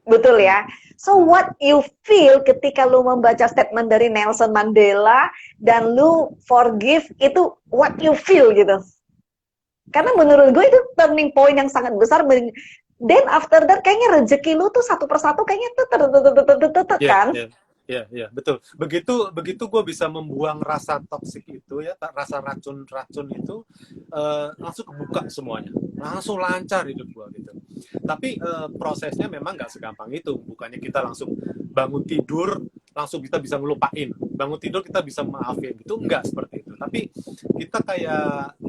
Betul ya? So what you feel ketika lu membaca statement dari Nelson Mandela dan lu forgive, itu what you feel gitu. Karena menurut gue itu turning point yang sangat besar. Then after that kayaknya rezeki lu tuh satu persatu kayaknya tuh kan? Iya, betul. Begitu gue bisa membuang rasa toksik itu ya, rasa racun itu langsung kebuka semuanya, langsung lancar hidup gue gitu. Tapi prosesnya memang nggak segampang itu. Bukannya kita langsung bangun tidur langsung kita bisa ngelupain, bangun tidur kita bisa maafin, itu enggak seperti itu. Tapi kita kayak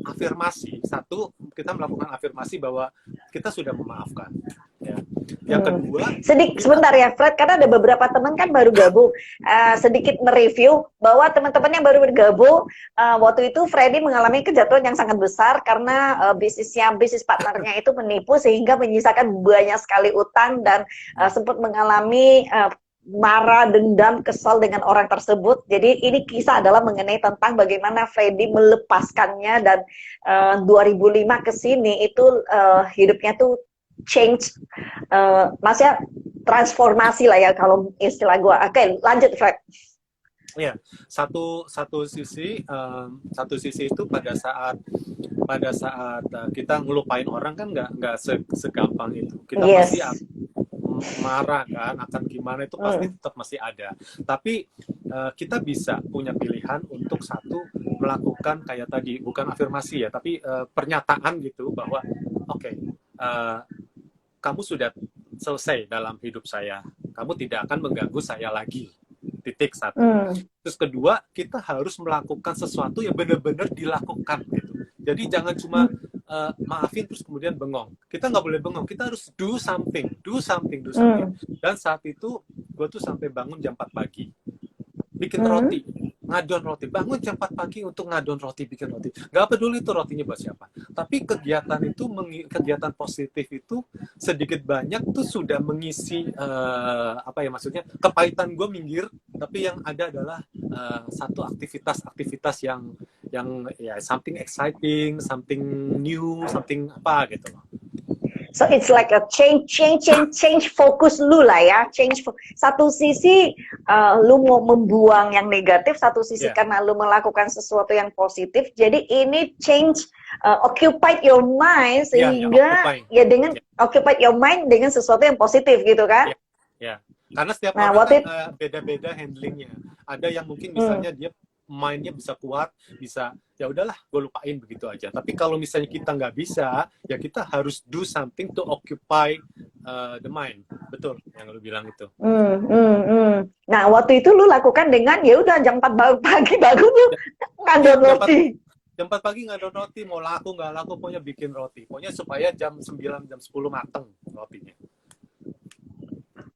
afirmasi, satu kita melakukan afirmasi bahwa kita sudah memaafkan. Ya. Yang kedua, sebentar ya Fred, karena ada beberapa teman kan baru gabung, sedikit mereview bahwa teman-teman yang baru bergabung, waktu itu Freddy mengalami kejatuhan yang sangat besar karena bisnis partnernya itu menipu sehingga menyisakan banyak sekali utang dan sempat mengalami marah, dendam, kesal dengan orang tersebut. Jadi ini kisah adalah mengenai tentang bagaimana Freddy melepaskannya, dan 2005 ke sini itu hidupnya tuh change, maksudnya transformasi lah ya kalau istilah gue. Oke, lanjut Fred. Ya, satu sisi itu pada saat kita ngelupain orang kan nggak segampang itu. Kita pasti marah kan, akan gimana itu pasti tetap masih ada. Tapi kita bisa punya pilihan untuk satu melakukan kayak tadi, bukan afirmasi ya, tapi pernyataan gitu bahwa oke, kamu sudah selesai dalam hidup saya, kamu tidak akan mengganggu saya lagi. Titik satu. Terus kedua, kita harus melakukan sesuatu yang benar-benar dilakukan gitu. Jadi jangan cuma maafin terus kemudian bengong. Kita nggak boleh bengong, kita harus do something. Dan saat itu gue tuh sampai bangun jam 4 pagi, bikin roti, ngadon roti. Bangun jam 4 pagi untuk ngadon roti, bikin roti. Nggak peduli itu rotinya buat siapa. Tapi kegiatan positif itu sedikit banyak tuh sudah mengisi apa ya maksudnya, kepahitan gue minggir. Tapi yang ada adalah satu aktivitas yang ya something exciting, something new, something apa gitu loh. So it's like a change fokus lu lah ya. Satu sisi lu mau membuang yang negatif, satu sisi karena lu melakukan sesuatu yang positif. Jadi ini change occupied your mind sehingga dengan occupied your mind dengan sesuatu yang positif gitu kan? Ya. Karena setiap orang kan beda-beda handlingnya. Ada yang mungkin misalnya dia mainnya bisa kuat, bisa ya udahlah gue lupain begitu aja. Tapi kalau misalnya kita nggak bisa, ya kita harus do something to occupy the mind. Betul yang lu bilang itu. Nah waktu itu lu lakukan dengan ya udah jam 4 pagi bangun lu ngadon roti. Jam 4 pagi ngadon roti, mau laku nggak laku pokoknya bikin roti. Pokoknya supaya jam 9 jam 10 mateng rotinya.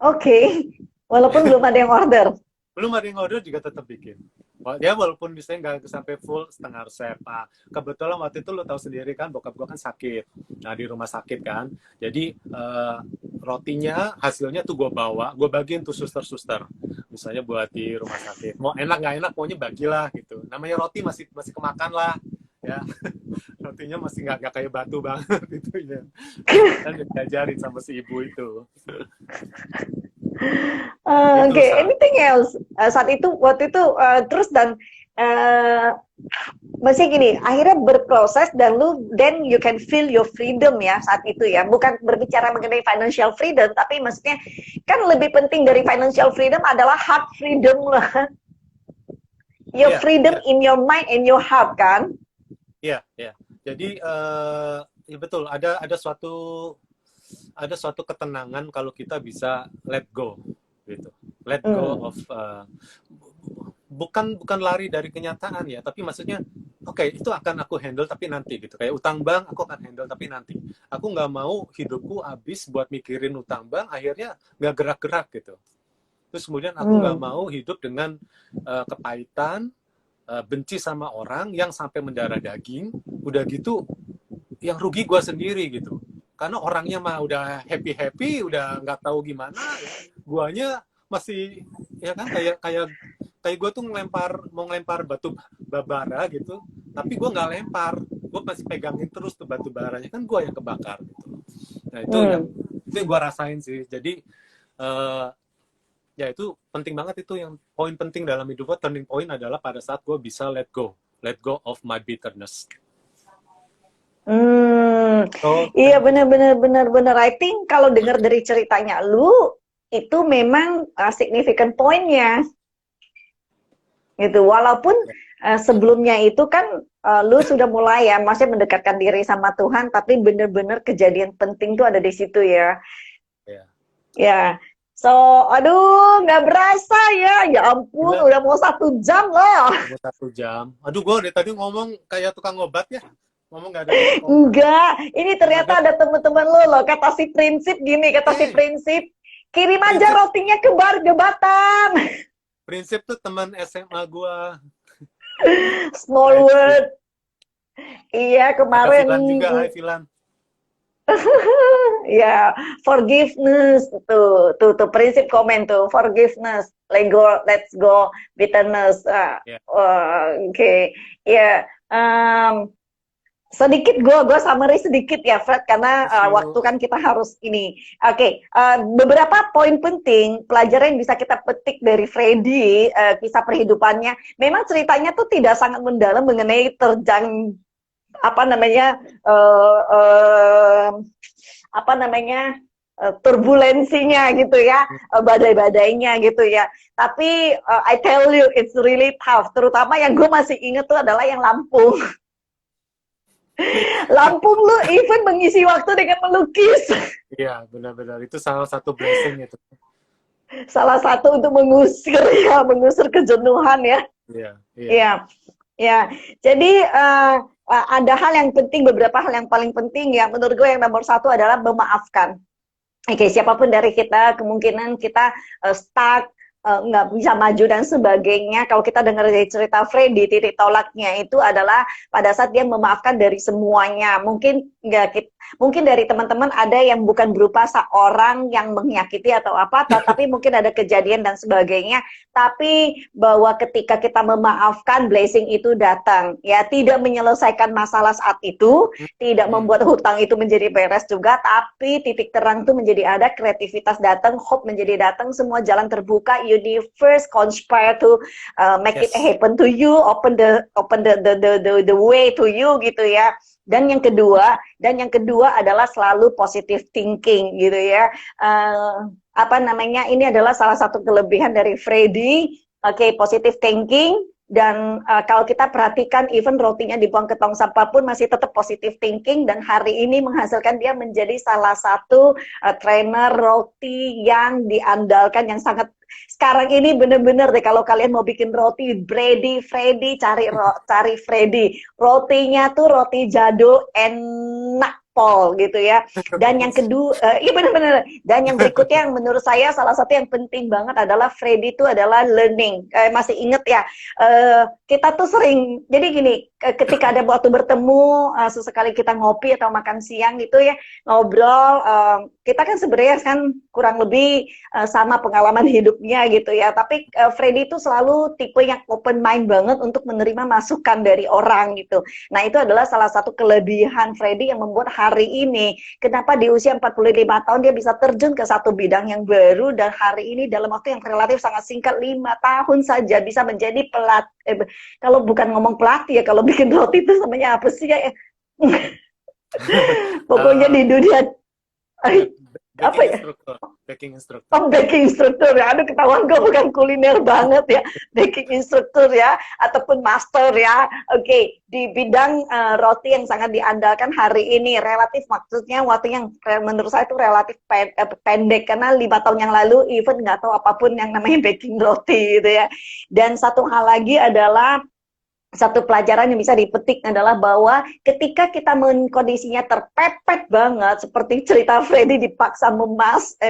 Oke. Walaupun belum ada yang order. Belum ada yang order juga tetap bikin. Ya walaupun misalnya nggak sampai full, setengah resep. Nah, kebetulan waktu itu lo tahu sendiri kan, bokap gue kan sakit. Nah di rumah sakit kan. Jadi rotinya hasilnya tuh gue bawa, gue bagiin tuh suster-suster. Misalnya buat di rumah sakit. Mau enak nggak enak, pokoknya bagilah gitu. Namanya roti masih kemakan lah. Ya, rotinya masih nggak kayak batu banget gitu ya. Kan diajarin sama si ibu itu. Oke, anything else? Saat itu, waktu itu, terus dan masih gini, akhirnya berproses dan then you can feel your freedom ya saat itu ya. Bukan berbicara mengenai financial freedom, tapi maksudnya kan lebih penting dari financial freedom adalah heart freedom lah. Your freedom in your mind and your heart kan? Iya. Jadi ya betul, ada suatu ketenangan kalau kita bisa let go gitu. Let go of bukan lari dari kenyataan ya, tapi maksudnya oke, itu akan aku handle tapi nanti gitu. Kayak utang bank aku akan handle tapi nanti. Aku nggak mau hidupku habis buat mikirin utang bank, akhirnya nggak gerak-gerak gitu. Terus kemudian aku nggak mau hidup dengan kepahitan, benci sama orang yang sampai mendarah daging, udah gitu yang rugi gue sendiri gitu. Karena orangnya mah udah happy, udah nggak tahu gimana, ya. Guanya masih ya kan kayak gue tuh mau ngelempar batu bara gitu, tapi gue nggak lempar, gue masih pegangin terus tuh batu baranya, kan gue yang kebakar gitu. Nah itu yang gue rasain sih. Jadi ya itu penting banget, itu yang poin penting dalam hidup gue. Turning point adalah pada saat gue bisa let go of my bitterness. Iya benar. I think kalau dengar dari ceritanya lu itu memang significant poinnya gitu. Walaupun sebelumnya itu kan lu sudah mulai ya, maksudnya mendekatkan diri sama Tuhan, tapi benar-benar kejadian penting tuh ada di situ ya. Ya. So, aduh, nggak berasa ya ampun, udah mau 1 jam loh. Mau 1 jam. Aduh, gue dari tadi ngomong kayak tukang obat ya. Ngomong nggak ada. Enggak, ini ternyata ada teman-teman lo kata si Prinsip gini, si Prinsip, kirim aja rotinya ke Batam. Prinsip tuh teman SMA gue. Small world. Iya, kemarin. Filan juga, hai Filan. Ya, forgiveness tuh prinsip komen tuh forgiveness, let's go bitterness. Ya. Oke. Ya, sedikit gue summary sedikit ya Fred, karena Thank waktu you. kan kita harus ini. Oke, beberapa poin penting pelajaran yang bisa kita petik dari Freddy, kisah perhidupannya. Memang ceritanya tuh tidak sangat mendalam mengenai terjang apa namanya uh, uh, apa namanya turbulensinya gitu ya, badai-badainya gitu ya. Tapi I tell you it's really tough. Terutama yang gue masih inget tuh adalah yang Lampung. Lampung lu even mengisi waktu dengan melukis. Iya, benar-benar itu salah satu blessing itu. Salah satu untuk mengusir kejenuhan ya. Iya, iya. Iya, ya. Jadi ada hal yang penting, beberapa hal yang paling penting ya menurut gue yang nomor satu adalah memaafkan. Oke, siapapun dari kita, kemungkinan kita stuck, nggak bisa maju dan sebagainya. Kalau kita dengar dari cerita Freddy, titik tolaknya itu adalah pada saat dia memaafkan dari semuanya. Mungkin nggak, mungkin dari teman-teman ada yang bukan berupa seorang yang menyakiti atau apa, tapi mungkin ada kejadian dan sebagainya. Tapi bahwa ketika kita memaafkan, blessing itu datang. Ya, tidak menyelesaikan masalah saat itu, tidak membuat hutang itu menjadi beres juga, tapi titik terang itu menjadi ada, kreativitas datang, hope menjadi datang, semua jalan terbuka, universe conspire to make it happen to you, open the way to you gitu ya. Dan yang kedua adalah selalu positive thinking gitu ya. Apa namanya, ini adalah salah satu kelebihan dari Freddy. Oke, positive thinking. Dan kalau kita perhatikan even rotinya dibuang ke tong sampah pun masih tetap positive thinking, dan hari ini menghasilkan dia menjadi salah satu trainer roti yang diandalkan, yang sangat sekarang ini bener-bener deh kalau kalian mau bikin roti Freddy cari Freddy. Rotinya tuh roti jadul enak pol gitu ya. Dan yang kedua, iya benar-benar. Dan yang berikutnya yang menurut saya salah satu yang penting banget adalah Freddy itu adalah learning. Masih inget ya, kita tuh sering, jadi gini, ketika ada waktu bertemu, sesekali kita ngopi atau makan siang gitu ya, ngobrol, kita kan sebenarnya kan kurang lebih sama pengalaman hidupnya gitu ya. Tapi Freddy itu selalu tipe yang open mind banget untuk menerima masukan dari orang gitu. Nah itu adalah salah satu kelebihan Freddy yang membuat hari ini, kenapa di usia 45 tahun dia bisa terjun ke satu bidang yang baru, dan hari ini dalam waktu yang relatif sangat singkat, 5 tahun saja bisa menjadi pelatih. Kalau bukan ngomong pelatih ya, kalau bikin roti itu namanya apa sih ya? Pokoknya di dunia apa ya? Baking instructor. Oh, baking instructor ya. Aduh, ketahuan gue bukan kuliner banget ya. Baking instructor ya, ataupun master ya. Oke, di bidang roti yang sangat diandalkan hari ini, relatif maksudnya waktu yang menurut saya itu relatif pendek, karena 5 tahun yang lalu even nggak tahu apapun yang namanya baking roti gitu ya. Dan satu hal lagi adalah, satu pelajaran yang bisa dipetik adalah bahwa ketika kita kondisinya terpepet banget, seperti cerita Freddy dipaksa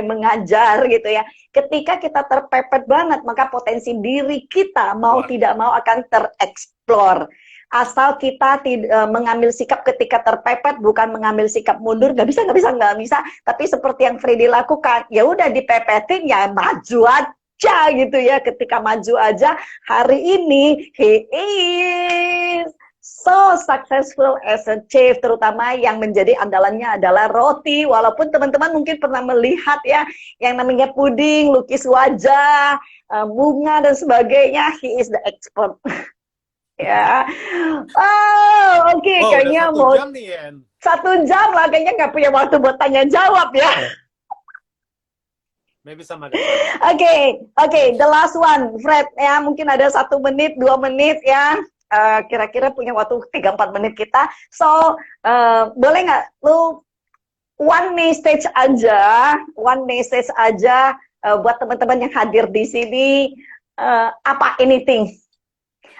mengajar gitu ya, ketika kita terpepet banget, maka potensi diri kita mau tidak mau akan tereksplor. Asal kita mengambil sikap ketika terpepet, bukan mengambil sikap mundur, nggak bisa. Tapi seperti yang Freddy lakukan, ya udah dipepetin, ya maju aja gitu ya. Ketika maju aja, hari ini he is so successful as a chef, terutama yang menjadi andalannya adalah roti. Walaupun teman-teman mungkin pernah melihat ya yang namanya puding, lukis wajah, bunga dan sebagainya, he is the expert. Ya, oke, kayaknya mau 1 jam nih, Yen. 1 jam lah, kayaknya nggak punya waktu buat tanya jawab ya. Maybe sama ada. Oke, the last one, Fred ya, mungkin ada 1 menit, 2 menit ya, kira-kira punya waktu 3-4 menit kita. So, boleh nggak lu one message aja buat teman-teman yang hadir di sini, apa anything?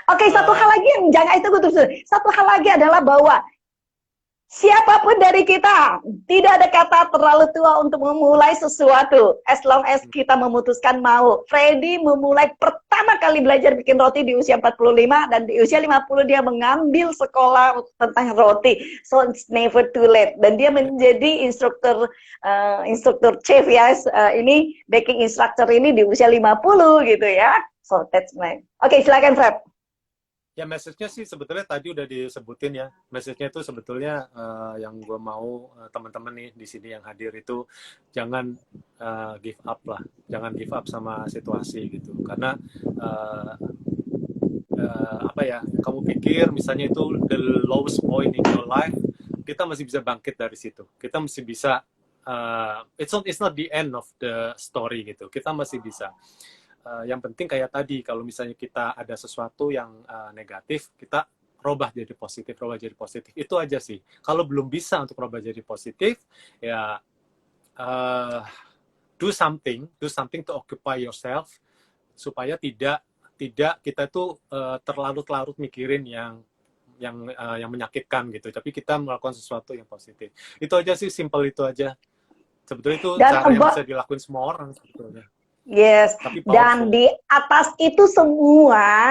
Oke, satu hal lagi yang jangan itu terus. Satu hal lagi adalah bahwa Siapapun dari kita, tidak ada kata terlalu tua untuk memulai sesuatu. As long as kita memutuskan mau. Freddy memulai pertama kali belajar bikin roti di usia 45, dan di usia 50 dia mengambil sekolah tentang roti. So it's never too late. Dan dia menjadi instruktur chef ya, ini baking instructor ini di usia 50 gitu ya. So that's my. Oke, silakan Fred. Ya, message-nya sih sebetulnya tadi udah disebutin ya. Message-nya itu sebetulnya yang gue mau teman-teman nih di sini yang hadir itu jangan give up lah. Jangan give up sama situasi gitu. Karena apa ya, kamu pikir misalnya itu the lowest point in your life, kita masih bisa bangkit dari situ. Kita masih bisa, it's not the end of the story gitu. Kita masih bisa. Yang penting kayak tadi, kalau misalnya kita ada sesuatu yang negatif, kita robah jadi positif, robah jadi positif. Itu aja sih. Kalau belum bisa untuk robah jadi positif, ya do something to occupy yourself, supaya tidak kita tuh terlarut-larut mikirin yang menyakitkan gitu. Tapi kita melakukan sesuatu yang positif. Itu aja sih, simple itu aja. Sebetulnya itu cara yang bisa dilakuin semua orang sebetulnya. Yes, dan di atas itu semua,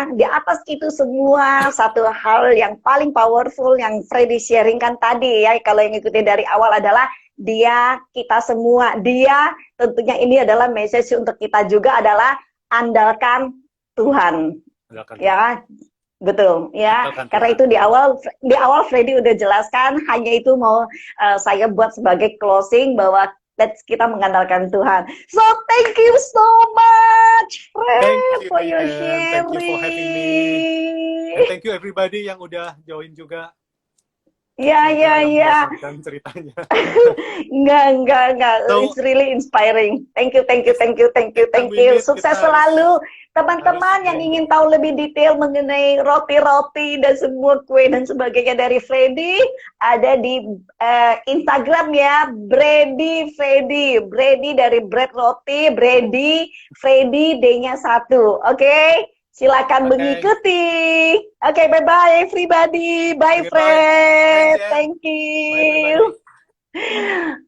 satu hal yang paling powerful yang Freddy sharingkan tadi ya, kalau yang ikuti dari awal adalah dia, kita semua, dia tentunya ini adalah message untuk kita juga adalah andalkan Tuhan. Ya, betul ya. Karena itu di awal Freddy udah jelaskan, hanya itu mau saya buat sebagai closing bahwa kita mengandalkan Tuhan. So thank you so much, Fred, for your sharing. Thank you for having me. And thank you everybody yang udah join juga. Ya. Ceritanya. Enggak. So, it's really inspiring. Thank you. Sukses selalu. Teman-teman yang ingin tahu lebih detail mengenai roti-roti dan semua kue dan sebagainya dari Freddy, ada di Instagram ya, Brady dari bread roti, Brady, Freddy D-nya 1. Oke? Silakan mengikuti. Oke, bye-bye everybody. Bye, Fred. Thank you. Bye.